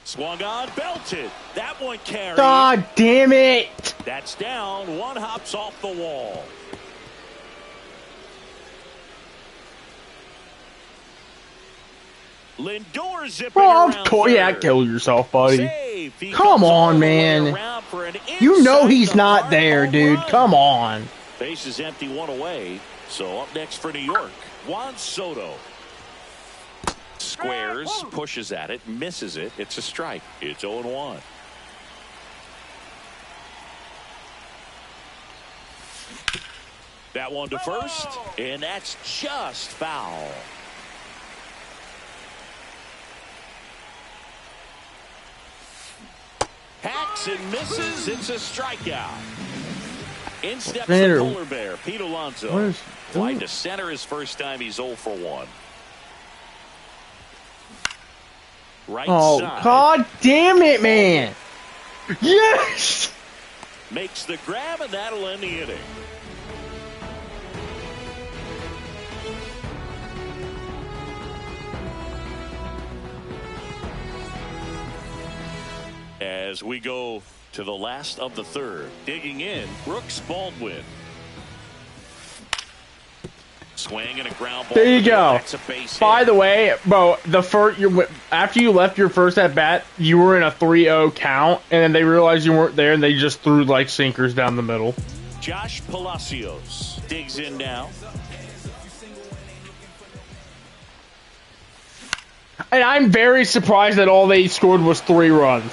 Speaker 3: Swung on, belted. That one carried.
Speaker 1: God damn it!
Speaker 3: That's down. One hops off the wall. Lindor zipping
Speaker 1: Bro,
Speaker 3: around
Speaker 1: of course, yeah,
Speaker 3: third.
Speaker 1: kill yourself, buddy.
Speaker 3: Save. He
Speaker 1: Come
Speaker 3: comes all
Speaker 1: on,
Speaker 3: the way
Speaker 1: man.
Speaker 3: around for an
Speaker 1: You know
Speaker 3: inside
Speaker 1: he's
Speaker 3: the
Speaker 1: not
Speaker 3: park
Speaker 1: there,
Speaker 3: home
Speaker 1: dude.
Speaker 3: run.
Speaker 1: Come on.
Speaker 3: Base is empty, 1 away. So up next for New York, Juan Soto. Squares, pushes at it, misses it. It's a strike. It's 0-1. That one to first, and that's just foul. Hacks and misses. It's a strikeout. In steps the polar bear, Pete Alonso. Flying to center his first time. He's 0 for 1. Right side.
Speaker 1: God damn it, man. Yes!
Speaker 3: Makes the grab, and that'll end the inning. As we go to the last of the third, digging in, Brooks Baldwin. Swing and a ground ball.
Speaker 1: There you go.
Speaker 3: That's a base
Speaker 1: By
Speaker 3: hit.
Speaker 1: the way, bro, after you left your first at bat, you were in a 3-0 count, and then they realized you weren't there, and they just threw like sinkers down the middle.
Speaker 3: Josh Palacios digs in now.
Speaker 1: And I'm very surprised that all they scored was 3 runs.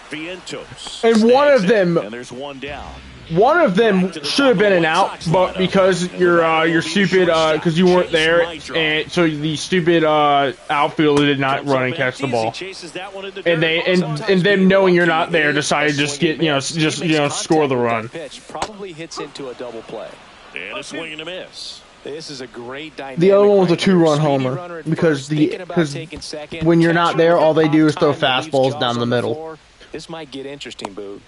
Speaker 3: Vientos.
Speaker 1: And one of
Speaker 3: snags it,
Speaker 1: them,
Speaker 3: and there's one down.
Speaker 1: One of them should have been an out, but because you're stupid, because you weren't there, and so the stupid outfielder did not run and catch the ball. And they and them knowing you're not there decided to just score the run.
Speaker 4: Probably hits into a double play.
Speaker 3: And a swing and a miss.
Speaker 4: This is a great dynamic.
Speaker 1: The other one was a
Speaker 4: right here.
Speaker 1: 2-run
Speaker 4: Speedy
Speaker 1: homer
Speaker 4: runner at
Speaker 1: because
Speaker 4: first,
Speaker 1: when you're not there, all they do is throw
Speaker 4: catcher with
Speaker 1: fastballs
Speaker 4: jaws
Speaker 1: down the
Speaker 4: on
Speaker 1: middle.
Speaker 4: floor. This might get interesting, Boog.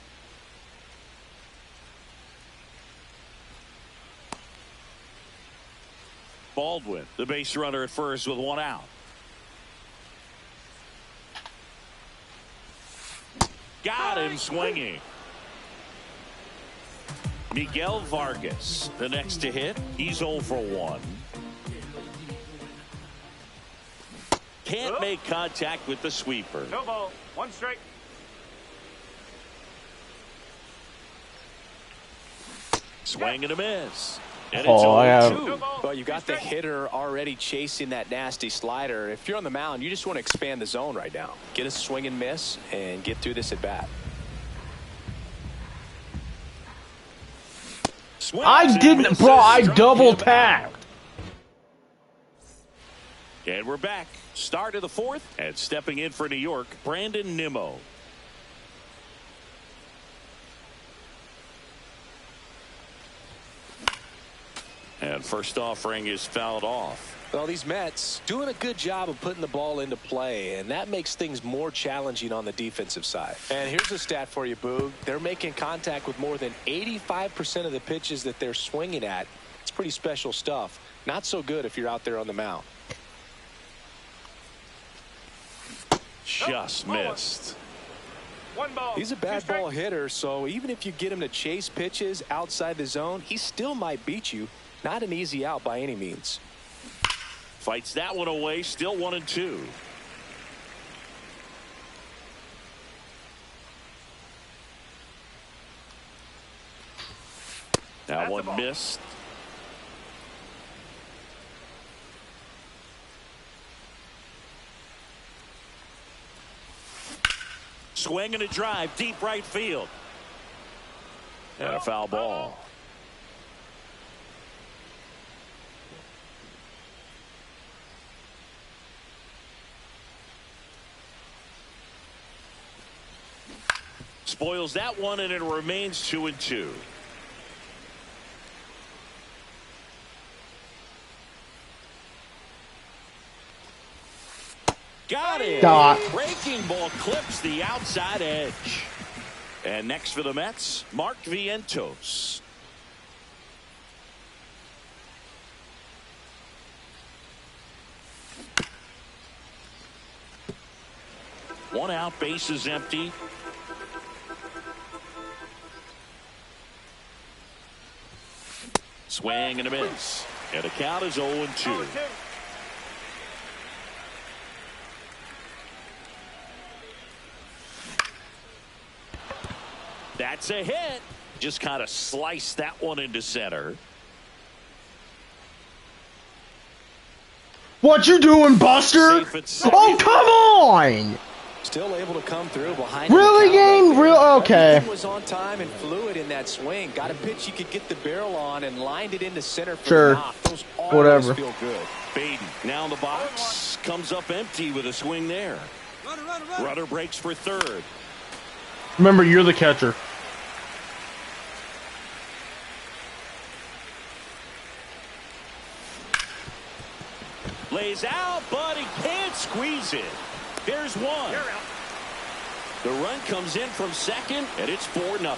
Speaker 3: Baldwin, the base runner at first with 1 out. Got him swinging. Miguel Vargas, the next to hit. He's 0 for 1. Can't make contact with the sweeper.
Speaker 8: No ball. 1 strike.
Speaker 3: Swing and a miss. And
Speaker 1: Oh,
Speaker 3: it's
Speaker 1: I have-
Speaker 3: 0-2.
Speaker 4: Well, you got the hitter already chasing that nasty slider. If you're on the mound, you just want to expand the zone right now. Get a swing and miss and get through this at bat.
Speaker 1: I didn't, bro. I double tapped.
Speaker 3: And we're back. Start of the 4th, and stepping in for New York, Brandon Nimmo. And first offering is fouled off.
Speaker 4: Well, these Mets doing a good job of putting the ball into play, and that makes things more challenging on the defensive side. And here's a stat for you, Boog. They're making contact with more than 85% of the pitches that they're swinging at. It's pretty special stuff. Not so good if you're out there on the mound.
Speaker 3: Just missed.
Speaker 8: 1 ball.
Speaker 4: He's a bad ball hitter, so even if you get him to chase pitches outside the zone, he still might beat you. Not an easy out by any means.
Speaker 3: Fights that one away, still 1-2. That one missed. Swing and a drive, deep right field. And a foul ball. spoils that one, and it remains 2-2. Got it.
Speaker 1: Dot.
Speaker 3: Breaking ball clips the outside edge. And next for the Mets, Mark Vientos. One out, base is empty. Swing and a miss. And the count is 0-2. That's a hit. Just kind of sliced that one into center.
Speaker 1: What you doing, Buster? Oh, come on!
Speaker 4: Still able to come through behind.
Speaker 1: Really, game? Real? Okay.
Speaker 4: Everything was on time and fluid in that swing. Got a pitch you could get the barrel on and lined it into center for
Speaker 1: sure.
Speaker 4: the knock. Those always
Speaker 1: Whatever.
Speaker 4: feel good.
Speaker 3: Baden now in the box. Comes up empty with a swing there. Runner breaks for third.
Speaker 1: Remember, you're the catcher.
Speaker 3: Lays out, but he can't squeeze it. There's one. The run comes in from second, and it's 4-0.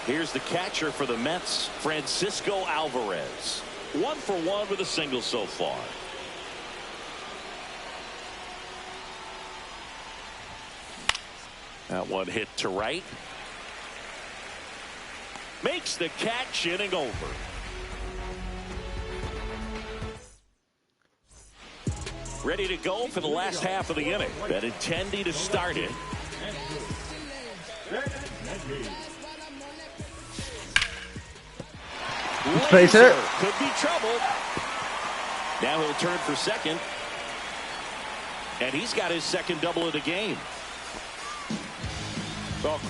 Speaker 3: Here's the catcher for the Mets, Francisco Alvarez. 1 for 1 with a single so far. That one hit to right. Makes the catch, inning over. Ready to go for the last half of the inning. Benintendi to start it.
Speaker 1: Face it.
Speaker 3: Could be trouble. Now he'll turn for second. And he's got his second double of the game.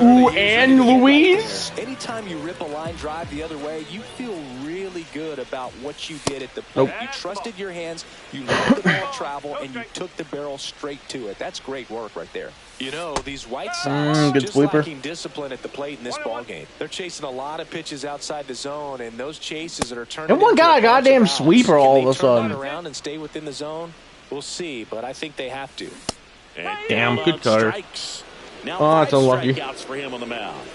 Speaker 1: Ooh, and Louise?
Speaker 4: Anytime you rip a line drive the other way, you feel really good about what you did at the plate. You trusted your hands, you let the ball travel, and you took the barrel straight to it. That's great work right there. You know, these White Sox
Speaker 1: good
Speaker 4: just
Speaker 1: sweeper.
Speaker 4: lacking discipline at the plate in this ballgame. They're chasing a lot of pitches outside the zone, and those chases that are turning
Speaker 1: And one
Speaker 4: into
Speaker 1: got a
Speaker 4: bunch of
Speaker 1: goddamn
Speaker 4: outs.
Speaker 1: sweeper all
Speaker 4: Can
Speaker 1: of a
Speaker 4: they turn
Speaker 1: sudden.
Speaker 4: that around and stay within the zone? We'll see, but I think they have to.
Speaker 3: And
Speaker 1: Damn,
Speaker 3: down
Speaker 1: good
Speaker 3: on
Speaker 1: cutter.
Speaker 3: strikes. Now
Speaker 1: Oh, that's
Speaker 3: 5
Speaker 1: unlucky.
Speaker 3: strikeouts for him on the mound.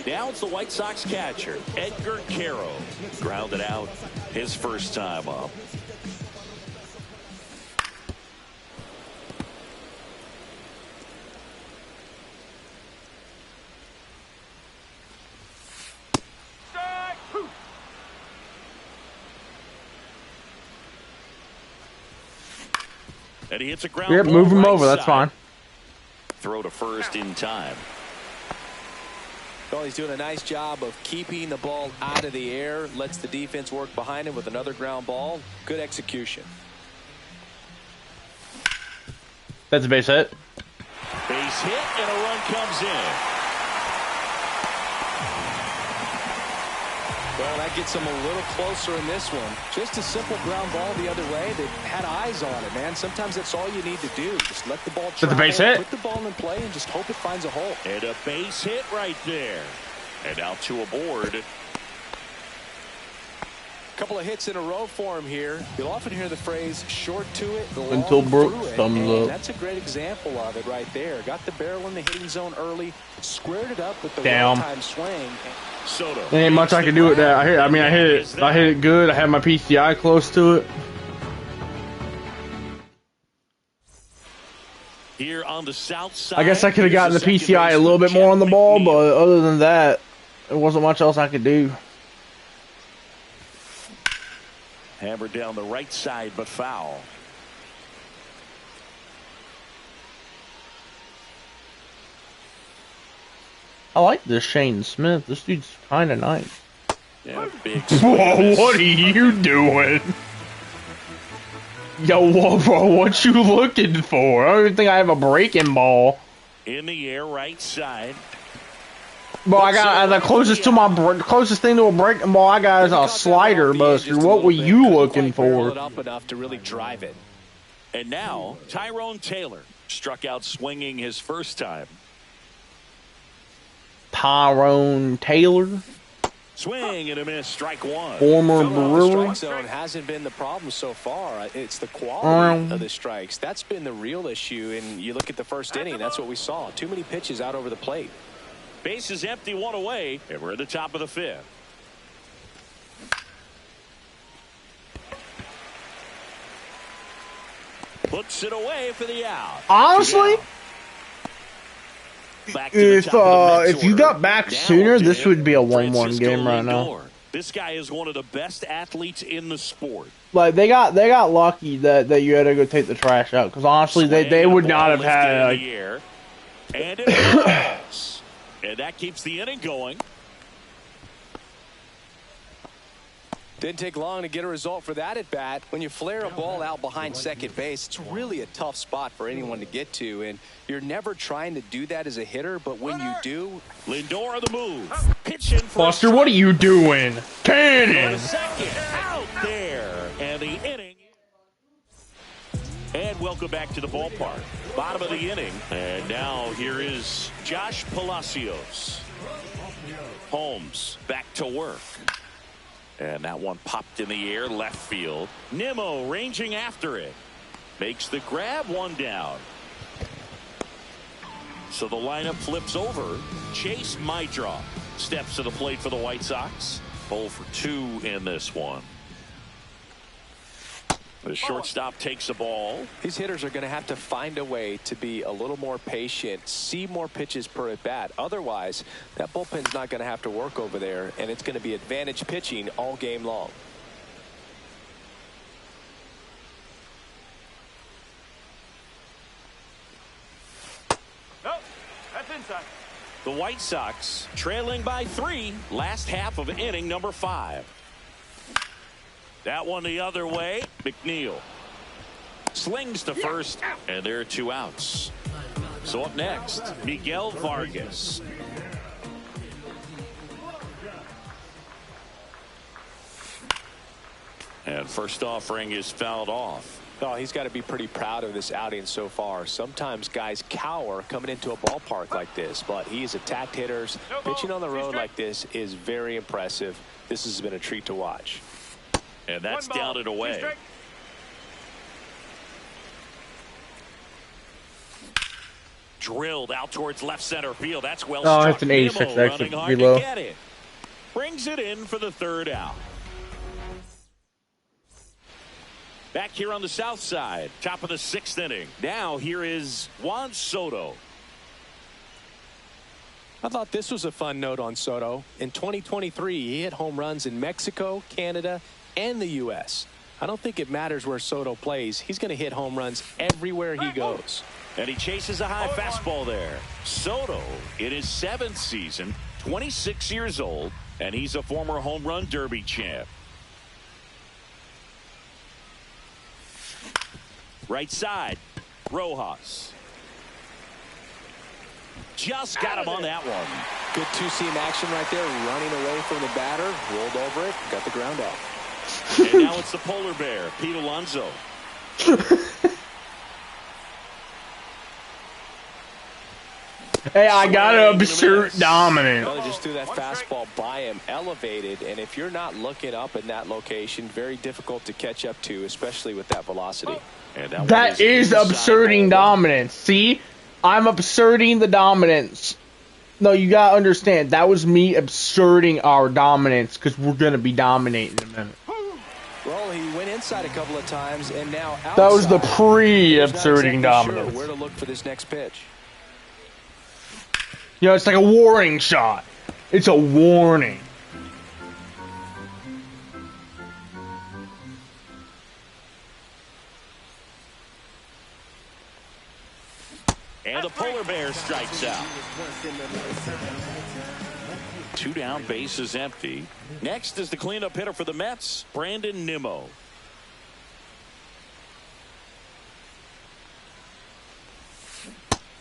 Speaker 3: Now it's the White Sox catcher, Edgar Caro. Grounded out his first time up. And he hits a ground
Speaker 1: Yep,
Speaker 3: ball
Speaker 1: move him
Speaker 3: right
Speaker 1: over. That's
Speaker 3: side.
Speaker 1: fine.
Speaker 3: Throw to first in time.
Speaker 4: Well, he's doing a nice job of keeping the ball out of the air. Lets the defense work behind him with another ground ball. Good execution.
Speaker 1: That's a base hit.
Speaker 3: Base hit and a run comes in.
Speaker 4: Well, that gets him a little closer in this one. Just a simple ground ball the other way. They had eyes on it, man. Sometimes that's all you need to do. Just let the ball travel,
Speaker 1: the base hit?
Speaker 4: put the ball in play, and just hope it finds a hole.
Speaker 3: And a base hit right there. And out to a board.
Speaker 4: Couple of hits in a row for him here. You'll often hear the phrase short to it, long
Speaker 1: Until Brooks
Speaker 4: through it,
Speaker 1: comes
Speaker 4: and
Speaker 1: up.
Speaker 4: that's a great example of it right there. Got the barrel in the hitting zone early, squared it up with the
Speaker 1: Damn.
Speaker 4: right-time swing.
Speaker 3: Soto.
Speaker 1: There ain't much I can do with that. I hit it good. I had my PCI close to it.
Speaker 3: Here on the south side.
Speaker 1: I guess I could have gotten the
Speaker 3: Here's
Speaker 1: PCI a
Speaker 3: second
Speaker 1: little bit
Speaker 3: baseman,
Speaker 1: more on the
Speaker 3: Jeff
Speaker 1: ball,
Speaker 3: McNeil.
Speaker 1: but other than that, there wasn't much else I could do.
Speaker 3: Hammered down the right side, but foul.
Speaker 1: I like this Shane Smith. This dude's kind of nice.
Speaker 3: Yeah, big
Speaker 1: Whoa, what are you doing? Yo, whoa, bro, what you looking for? I don't even think I have a breaking ball.
Speaker 3: in the air, right side.
Speaker 1: Bro, I got the closest thing to a breaking ball I got is a slider, Buster. What were you looking for?
Speaker 4: It up enough to really drive it.
Speaker 3: And now Tyrone Taylor struck out swinging his first time.
Speaker 1: Tyrone Taylor.
Speaker 3: Swing and a miss, strike one.
Speaker 1: Former
Speaker 4: The
Speaker 1: Brewer.
Speaker 4: strike zone hasn't been the problem so far. It's the quality of the strikes. That's been the real issue. And you look at the first inning, that's what we saw. Too many pitches out over the plate.
Speaker 3: Base is empty, one away, and we're at the top of the fifth. Puts it away for the out.
Speaker 1: Honestly,
Speaker 3: Back to the top of the
Speaker 1: if you got back
Speaker 3: now
Speaker 1: sooner, this would be a 1-1
Speaker 3: Francisco
Speaker 1: game right now.
Speaker 3: Lindor. This guy is one of the best athletes in the sport.
Speaker 1: Like they got lucky that you had to go take the trash out, because honestly they would not have had
Speaker 3: in the air, and it falls. And that keeps the inning going.
Speaker 4: Didn't take long to get a result for that at bat. When you flare a ball out behind second base, it's really a tough spot for anyone to get to, and you're never trying to do that as a hitter, but when you do.
Speaker 3: Lindor on the move. Pitching for
Speaker 1: Buster, what are you doing?
Speaker 3: For
Speaker 1: Cannon!
Speaker 3: a second. Out there. And the inning. And welcome back to the ballpark. Bottom of the inning. And now here is Josh Palacios. Holmes back to work. And that one popped in the air, left field. Nimmo ranging after it. Makes the grab, one down. So the lineup flips over. Chase Maidra steps to the plate for the White Sox. 0 for 2 in this one. The shortstop takes the ball.
Speaker 4: These hitters are going to have to find a way to be a little more patient, see more pitches per at bat. Otherwise, that bullpen's not going to have to work over there, and it's going to be advantage pitching all game long.
Speaker 8: Nope, that's inside.
Speaker 3: The White Sox trailing by 3, last half of inning number 5. That one the other way. McNeil slings to first, and there are 2 outs. So up next, Miguel Vargas. And first offering is fouled off.
Speaker 4: Oh, he's got to be pretty proud of this outing so far. Sometimes guys cower coming into a ballpark like this, but he's attacked hitters. Pitching on the road like this is very impressive. This has been a treat to watch.
Speaker 3: And that's down and away. Drilled out towards left center field. That's well struck.
Speaker 1: It's an 86
Speaker 3: Nimmo
Speaker 1: extra
Speaker 3: running hard
Speaker 1: below.
Speaker 3: to get it. Brings it in for the 3rd out. Back here on the south side, top of the 6th inning. Now here is Juan Soto.
Speaker 4: I thought this was a fun note on Soto. In 2023, he hit home runs in Mexico, Canada, and the U.S. I don't think it matters where Soto plays. He's going to hit home runs everywhere he goes.
Speaker 3: And he chases a high fastball there. Soto in his 7th season, 26 years old, and he's a former home run derby champ. Right side, Rojas. Just got him on that one.
Speaker 4: Good two-seam action right there, running away from the batter, rolled over it, got the ground out.
Speaker 3: And now it's the polar bear, Pete Alonso.
Speaker 1: Hey, I got an absurd dominant.
Speaker 4: Well, just threw that fastball by him, elevated, and if you're not looking up in that location, very difficult to catch up to, especially with that velocity.
Speaker 3: And
Speaker 1: That is absurding dominance. See? I'm absurding the dominance. No, you gotta understand. That was me absurding our dominance, because we're gonna be dominating in a minute.
Speaker 4: Well, he went inside a couple of times, and now outside.
Speaker 1: That was the pre-absurding dominance.
Speaker 4: Sure where to look for this next pitch.
Speaker 1: You know, it's like a warning shot. It's a warning.
Speaker 3: And the polar bear strikes out. 2 down, base is empty. Next is the cleanup hitter for the Mets, Brandon Nimmo.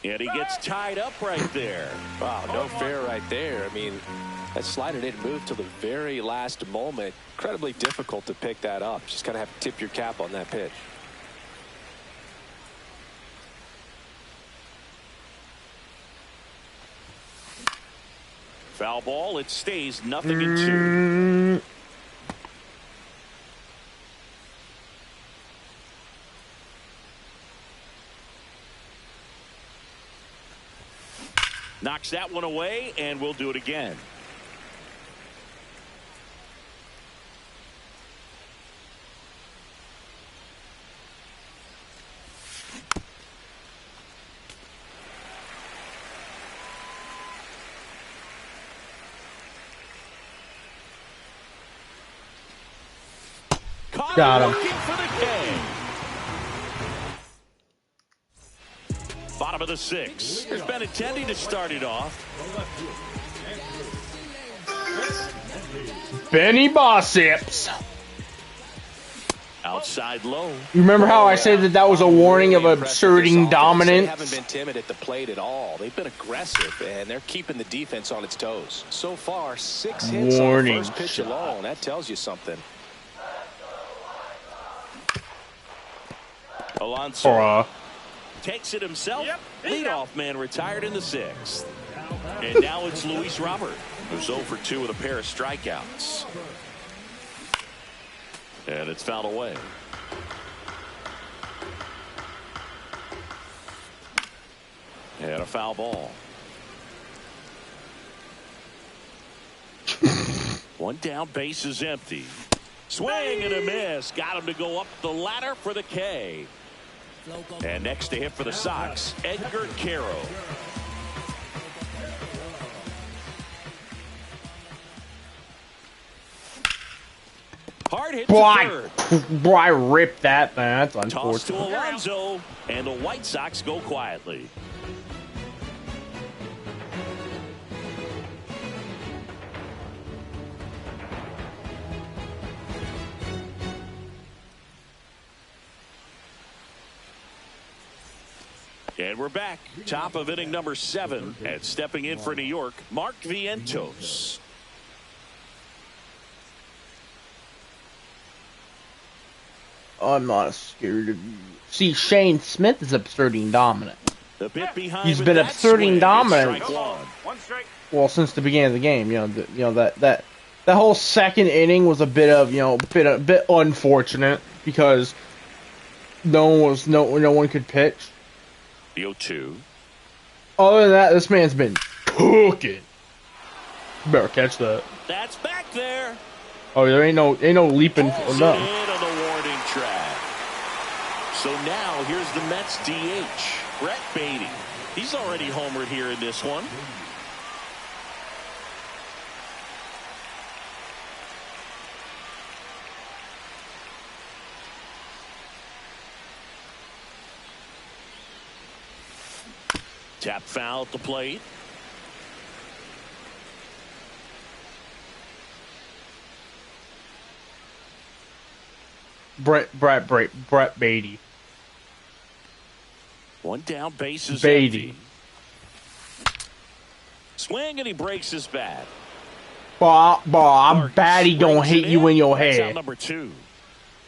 Speaker 3: And he gets tied up right there.
Speaker 4: Wow, no fair right there. I mean, that slider didn't move till the very last moment. Incredibly difficult to pick that up. Just kind of have to tip your cap on that pitch.
Speaker 3: Foul ball. It stays 0-2. Knocks that one away, and we'll do it again.
Speaker 1: Got him.
Speaker 3: Looking for the K. Bottom of the 6th. Here's Benintendi to start it off.
Speaker 1: Benny Biceps.
Speaker 3: Outside low.
Speaker 1: You remember how I said that was a warning of asserting dominance?
Speaker 4: They haven't been timid at the plate at all. They've been aggressive, and they're keeping the defense on its toes. So far, 6 hits on the first pitch alone. That tells you something.
Speaker 3: Alonso takes it himself. Leadoff man retired in the 6th. And now it's Luis Robert, who's 0 for 2 with a pair of strikeouts. And it's fouled away. And a foul ball. One down, base is empty. Swing and a miss. Got him to go up the ladder for the K. And next to hit for the Sox, Edgar Caro. Hard hit to third.
Speaker 1: Boy, I ripped that, man. That's unfortunate.
Speaker 3: Toss to Alonso, and the White Sox go quietly. And we're back. Top of inning number 7. And stepping in for New York, Mark Vientos.
Speaker 1: I'm not scared of you. See, Shane Smith is asserting dominance.
Speaker 3: The bit behind.
Speaker 1: He's been asserting dominance.
Speaker 8: One strike.
Speaker 1: Well, since the beginning of the game, that whole second inning was a bit of a bit unfortunate because no one could pitch.
Speaker 3: The 0-2.
Speaker 1: Other than that, this man's been cooking. You better catch that.
Speaker 3: That's back there.
Speaker 1: Oh, there ain't no leaping or nothing.
Speaker 3: In on the warning track. So now here's the Mets DH, Brett Beatty. He's already homered here in this one. Tap foul at the plate.
Speaker 1: Brett Beatty.
Speaker 3: One down, base is
Speaker 1: Beatty.
Speaker 3: empty. Swing and he breaks his bat.
Speaker 1: I'm Batty gonna hit you in your
Speaker 3: That's out
Speaker 1: head.
Speaker 3: number 2.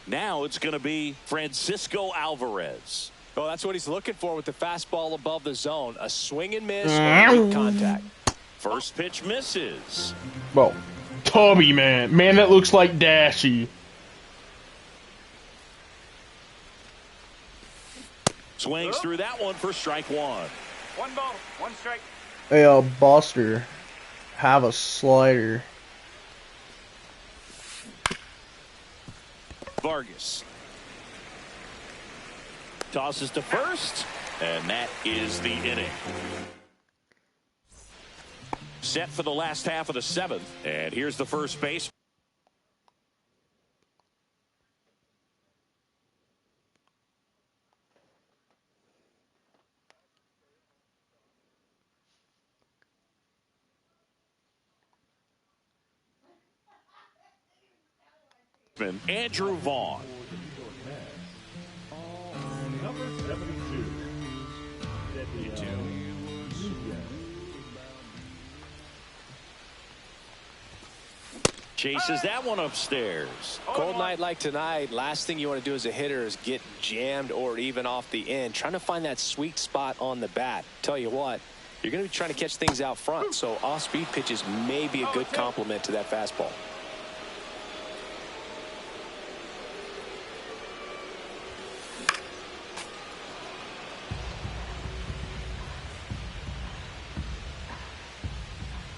Speaker 3: Now it's going to be Francisco Alvarez.
Speaker 4: Oh, that's what he's looking for with the fastball above the zone. A swing and miss or weak contact.
Speaker 3: First pitch misses.
Speaker 1: Well, Tubby, man. Man, that looks like Dashy.
Speaker 3: Swings through that one for strike 1.
Speaker 8: 1 ball, 1 strike.
Speaker 1: Hey, Buster, have a slider.
Speaker 3: Vargas tosses to first, and that is the inning. Set for the last half of the 7th, and here's the first base. Andrew Vaughn.
Speaker 7: Number 72.
Speaker 3: Chases that one upstairs.
Speaker 4: Cold night like tonight, last thing you want to do as a hitter is get jammed or even off the end. Trying to find that sweet spot on the bat. Tell you what, You're going to be trying to catch things out front, so off-speed pitches may be a good complement to that fastball.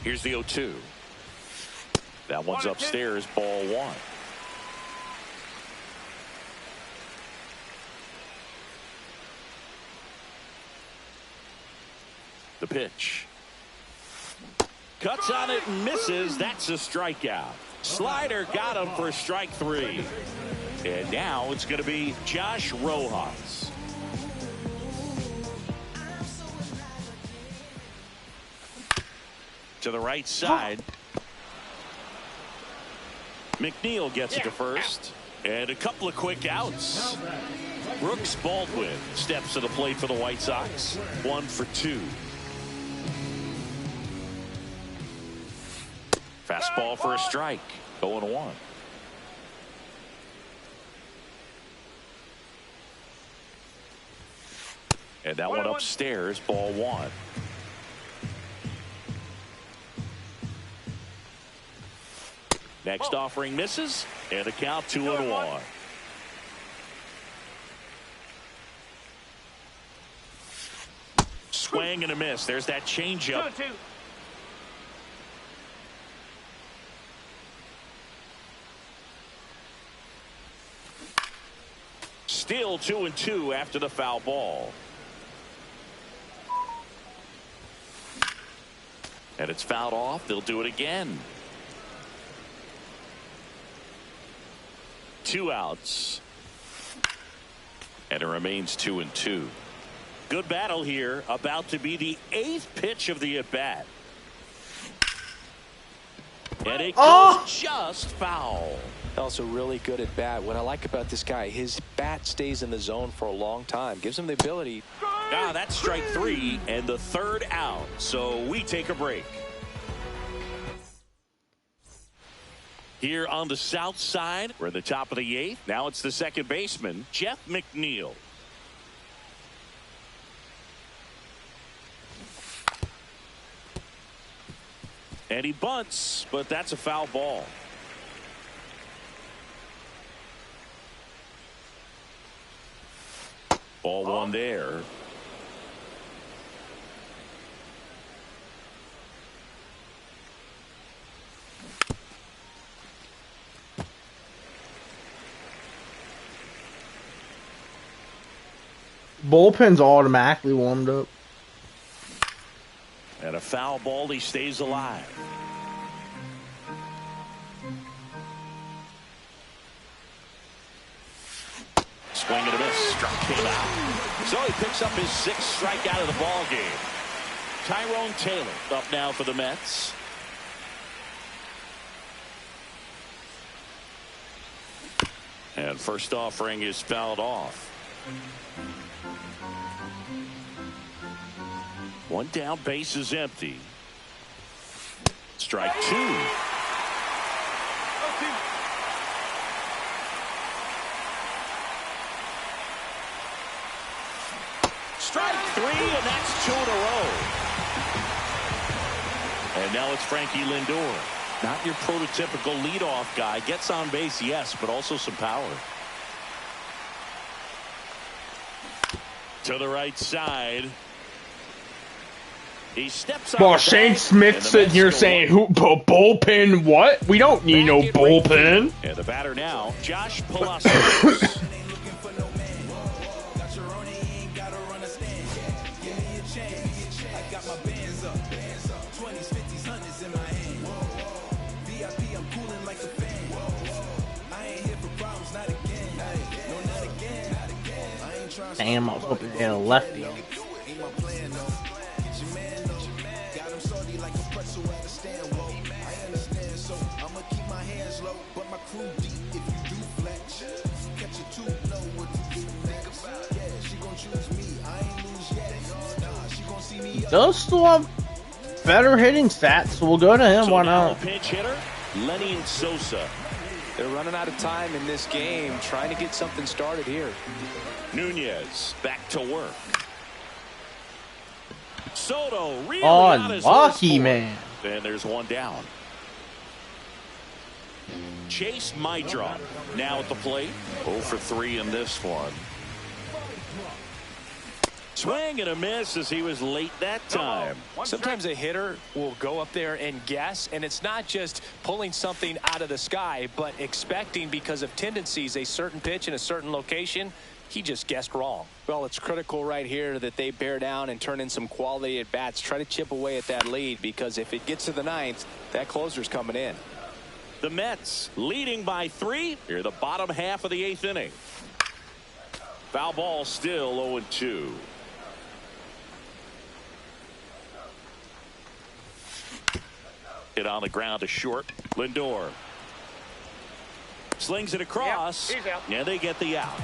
Speaker 3: Here's the 0-2. That one's upstairs, ball one. The pitch. Cuts on it and misses. That's a strikeout. Slider got him for strike three. And now it's going to be Josh Rojas. To the right side. McNeil gets it to first. And a couple of quick outs. Brooks Baldwin steps to the plate for the White Sox. 1 for 2. Fastball for a strike. 0-1. And that one upstairs, ball one. Next offering misses, and a count 2-1. Swing and a miss. There's that changeup.
Speaker 8: 2-2.
Speaker 3: Still 2-2 after the foul ball. And it's fouled off. They'll do it again. 2 outs. And it remains 2-2. Good battle here. About to be the 8th pitch of the at-bat. And it goes just foul.
Speaker 4: Also really good at bat. What I like about this guy, his bat stays in the zone for a long time. Gives him the ability.
Speaker 3: That's strike 3 and the 3rd out. So we take a break. Here on the south side, we're at the top of the 8th. Now it's the second baseman, Jeff McNeil. And he bunts, but that's a foul ball. Ball one there.
Speaker 1: Bullpen's automatically warmed up.
Speaker 3: And a foul ball, he stays alive. Swing and a miss. Struck him out. So he picks up his 6th strikeout of the ball game. Tyrone Taylor up now for the Mets. And first offering is fouled off. 1 down, base is empty. Strike 2. Strike 3, and that's 2 in a row. And now it's Frankie Lindor. Not your prototypical leadoff guy. Gets on base, yes, but also some power. To the right side. He steps on.
Speaker 1: Well, Shane Smith sitting here saying, "Who bullpen? What? We don't need no bullpen."
Speaker 3: And the batter now, Josh Palacios.
Speaker 1: Damn, I was hoping they had a lefty. Does still have better hitting stats, so we'll go to him.
Speaker 3: So
Speaker 1: why not?
Speaker 3: Pinch hitter, Lenny Sosa.
Speaker 4: They're running out of time in this game, trying to get something started here.
Speaker 3: Nunez back to work. Soto really got his horse
Speaker 1: unlucky,
Speaker 3: for it.
Speaker 1: man.
Speaker 3: And there's one down. Chase Mydron now at the plate. 0 for 3 in this one. Swing and a miss as he was late that time.
Speaker 4: Sometimes a hitter will go up there and guess, and it's not just pulling something out of the sky, but expecting because of tendencies a certain pitch in a certain location. He just guessed wrong. Well, it's critical right here that they bear down and turn in some quality at bats. Try to chip away at that lead, because if it gets to the ninth, that closer's coming in.
Speaker 3: The Mets leading by 3 here the bottom half of the 8th inning. Foul ball, still 0-2. Hit on the ground to short. Lindor slings it across, and they get the out.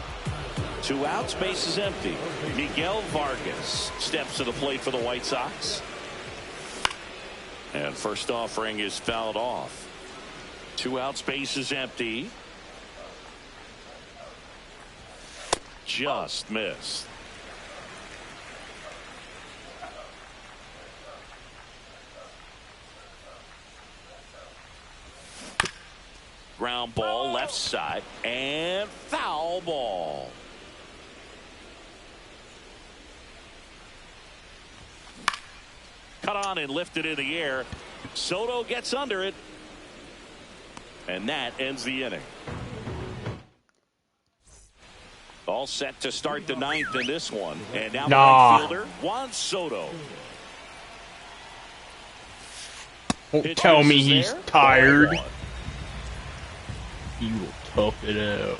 Speaker 3: 2 outs, base is empty. Miguel Vargas steps to the plate for the White Sox. And first offering is fouled off. 2 outs, base is empty. Just missed. Ground ball left side and foul ball. Cut on and lifted in the air. Soto gets under it. And that ends the inning. All set to start the 9th in this one. And now the right fielder, Juan Soto.
Speaker 1: Don't tell me he's tired. He will tough it out.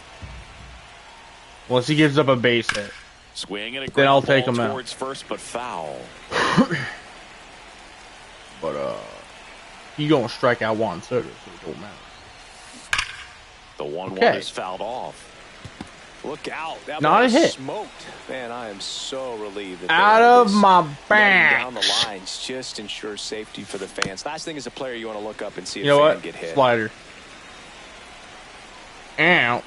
Speaker 1: Once he gives up a base hit,
Speaker 3: Swing and a
Speaker 1: then I'll take him out.
Speaker 3: Towards first, but foul.
Speaker 1: But he gonna strike out Juan Soto, so it don't matter.
Speaker 3: The 1-1 is fouled off.
Speaker 4: Look out. That
Speaker 1: Not a hit.
Speaker 4: Smoked. Man, I am so relieved that
Speaker 1: Out of my back.
Speaker 4: down the lines just ensures safety for the fans. Last thing as a player, you want to look up and see
Speaker 1: You
Speaker 4: a
Speaker 1: know
Speaker 4: fan
Speaker 1: what?
Speaker 4: get hit.
Speaker 1: Slider. Ow.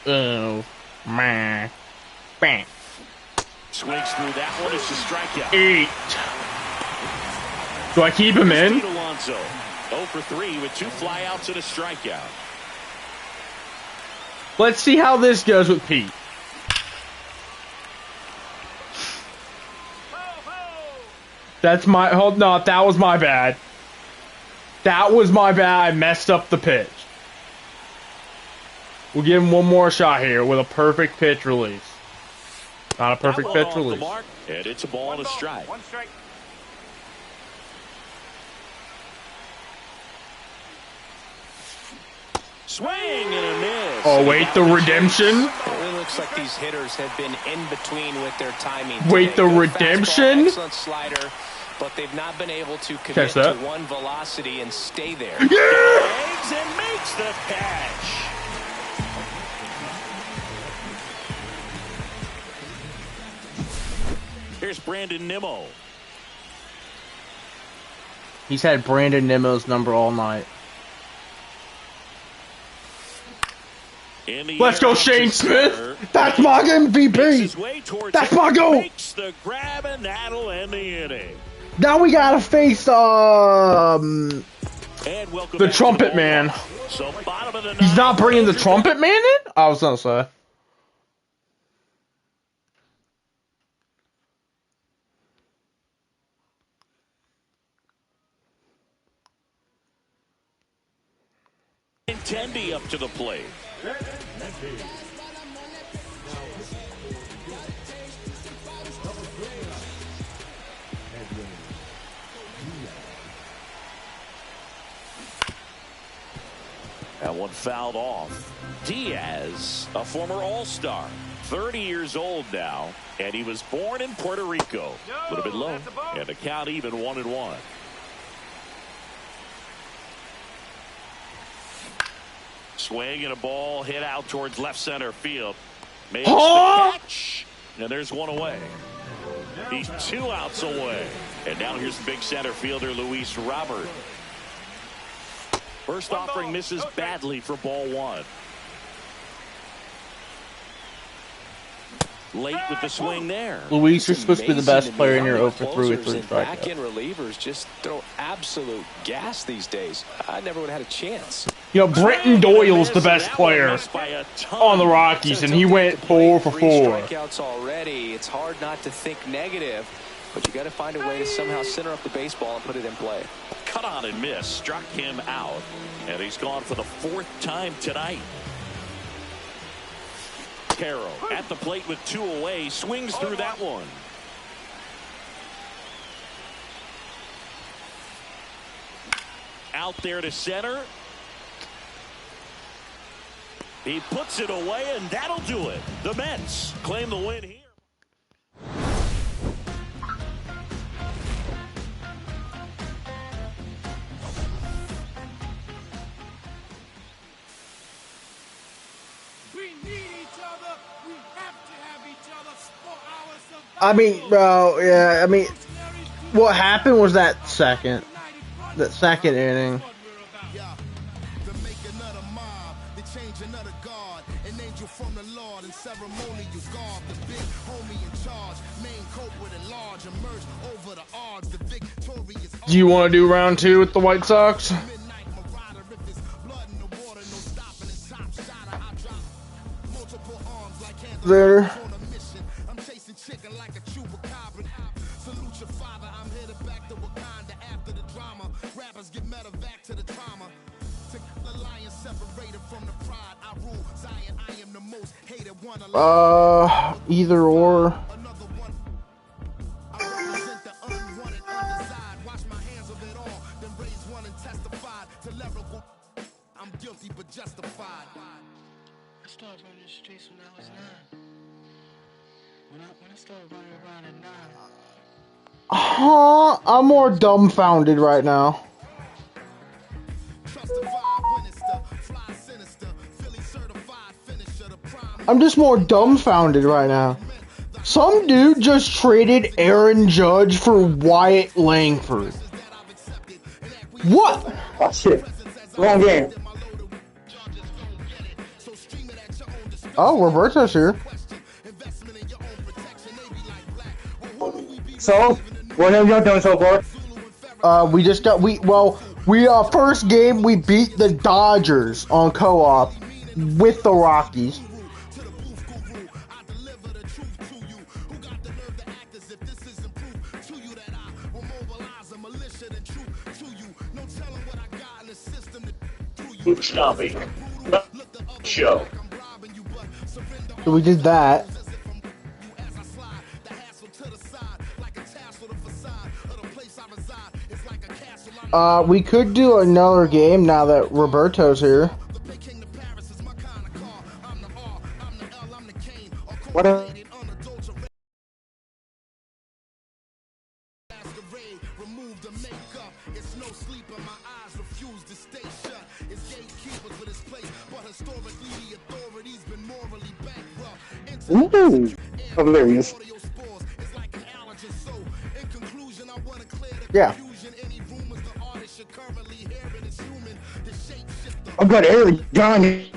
Speaker 1: Oh. Man. Bang.
Speaker 3: Swings through that one. It's a strikeout.
Speaker 1: 8. Do I keep him in?
Speaker 3: Pete Alonso, 0 for 3 with 2 flyouts and a strikeout.
Speaker 1: Let's see how this goes with Pete. That's my... Hold no, that was my bad. That was my bad. I messed up the pitch. We'll give him one more shot here with a perfect pitch release. Not a perfect pitch release.
Speaker 3: And it's a ball and a strike.
Speaker 8: 1 strike.
Speaker 3: Swing and a miss.
Speaker 1: Oh, wait, the redemption?
Speaker 4: It really looks like these hitters have been in between with their timing.
Speaker 1: Wait,
Speaker 4: today.
Speaker 1: the
Speaker 4: Good
Speaker 1: redemption?
Speaker 4: fastball, excellent slider, but they've not been able to commit to one velocity and stay there.
Speaker 3: Legs and makes the catch. Here's Brandon Nimmo.
Speaker 1: He's had Brandon Nimmo's number all night. Let's go, Shane Smith. That's my MVP. That's my goal.
Speaker 3: Makes the grab, and that'll end the inning.
Speaker 1: Now we gotta face
Speaker 3: And welcome
Speaker 1: the
Speaker 3: back
Speaker 1: trumpet
Speaker 3: to
Speaker 1: man.
Speaker 3: So bottom of the
Speaker 1: He's not
Speaker 3: ninth,
Speaker 1: bringing the
Speaker 3: Rangers
Speaker 1: trumpet man in? I was gonna say.
Speaker 3: Tendy up to the plate. That one fouled off. Diaz, a former All-Star, 30 years old now, and he was born in Puerto Rico. A little bit low, and the count even 1-1. Swing and a ball hit out towards left center field. Makes the catch, and there's one away. He's 2 outs away. And now here's the big center fielder, Luis Robert. First offering misses badly for ball 1. late with the swing there.
Speaker 1: Luis, you're supposed to be the best player in your 0 for 3 with 3
Speaker 4: Back-end
Speaker 1: strikeouts.
Speaker 4: relievers just throw absolute gas these days. I never would have had a chance.
Speaker 1: You know, Brenton Doyle's the best player on the Rockies, and he went 4 for 4.
Speaker 4: Strikeouts already. It's hard not to think negative, but you got to find a way to somehow center up the baseball and put it in play.
Speaker 3: Cut on and miss, struck him out, and he's gone for the 4th time tonight. Caro at the plate with 2 away, swings through that one. Out there to center. He puts it away, and that'll do it. The Mets claim the win here.
Speaker 1: I mean, bro, yeah, I mean, what happened was that second inning. Do you want to do round 2 with the White Sox? There. Either or. I'm guilty but justified. I started running the streets when I was 9. When I started running around at 9. I'm more dumbfounded right now. I'm just more dumbfounded right now. Some dude just traded Aaron Judge for Wyatt Langford. What?
Speaker 9: Oh shit. Wrong game.
Speaker 1: Oh, Roberto's here.
Speaker 9: So, what have y'all done so far?
Speaker 1: First game we beat the Dodgers on co-op with the Rockies.
Speaker 9: Show.
Speaker 1: So we did that. We could do another game now that Roberto's here.
Speaker 9: What a Ooh, hilarious.
Speaker 1: Yeah.
Speaker 9: I've got Eric Johnny.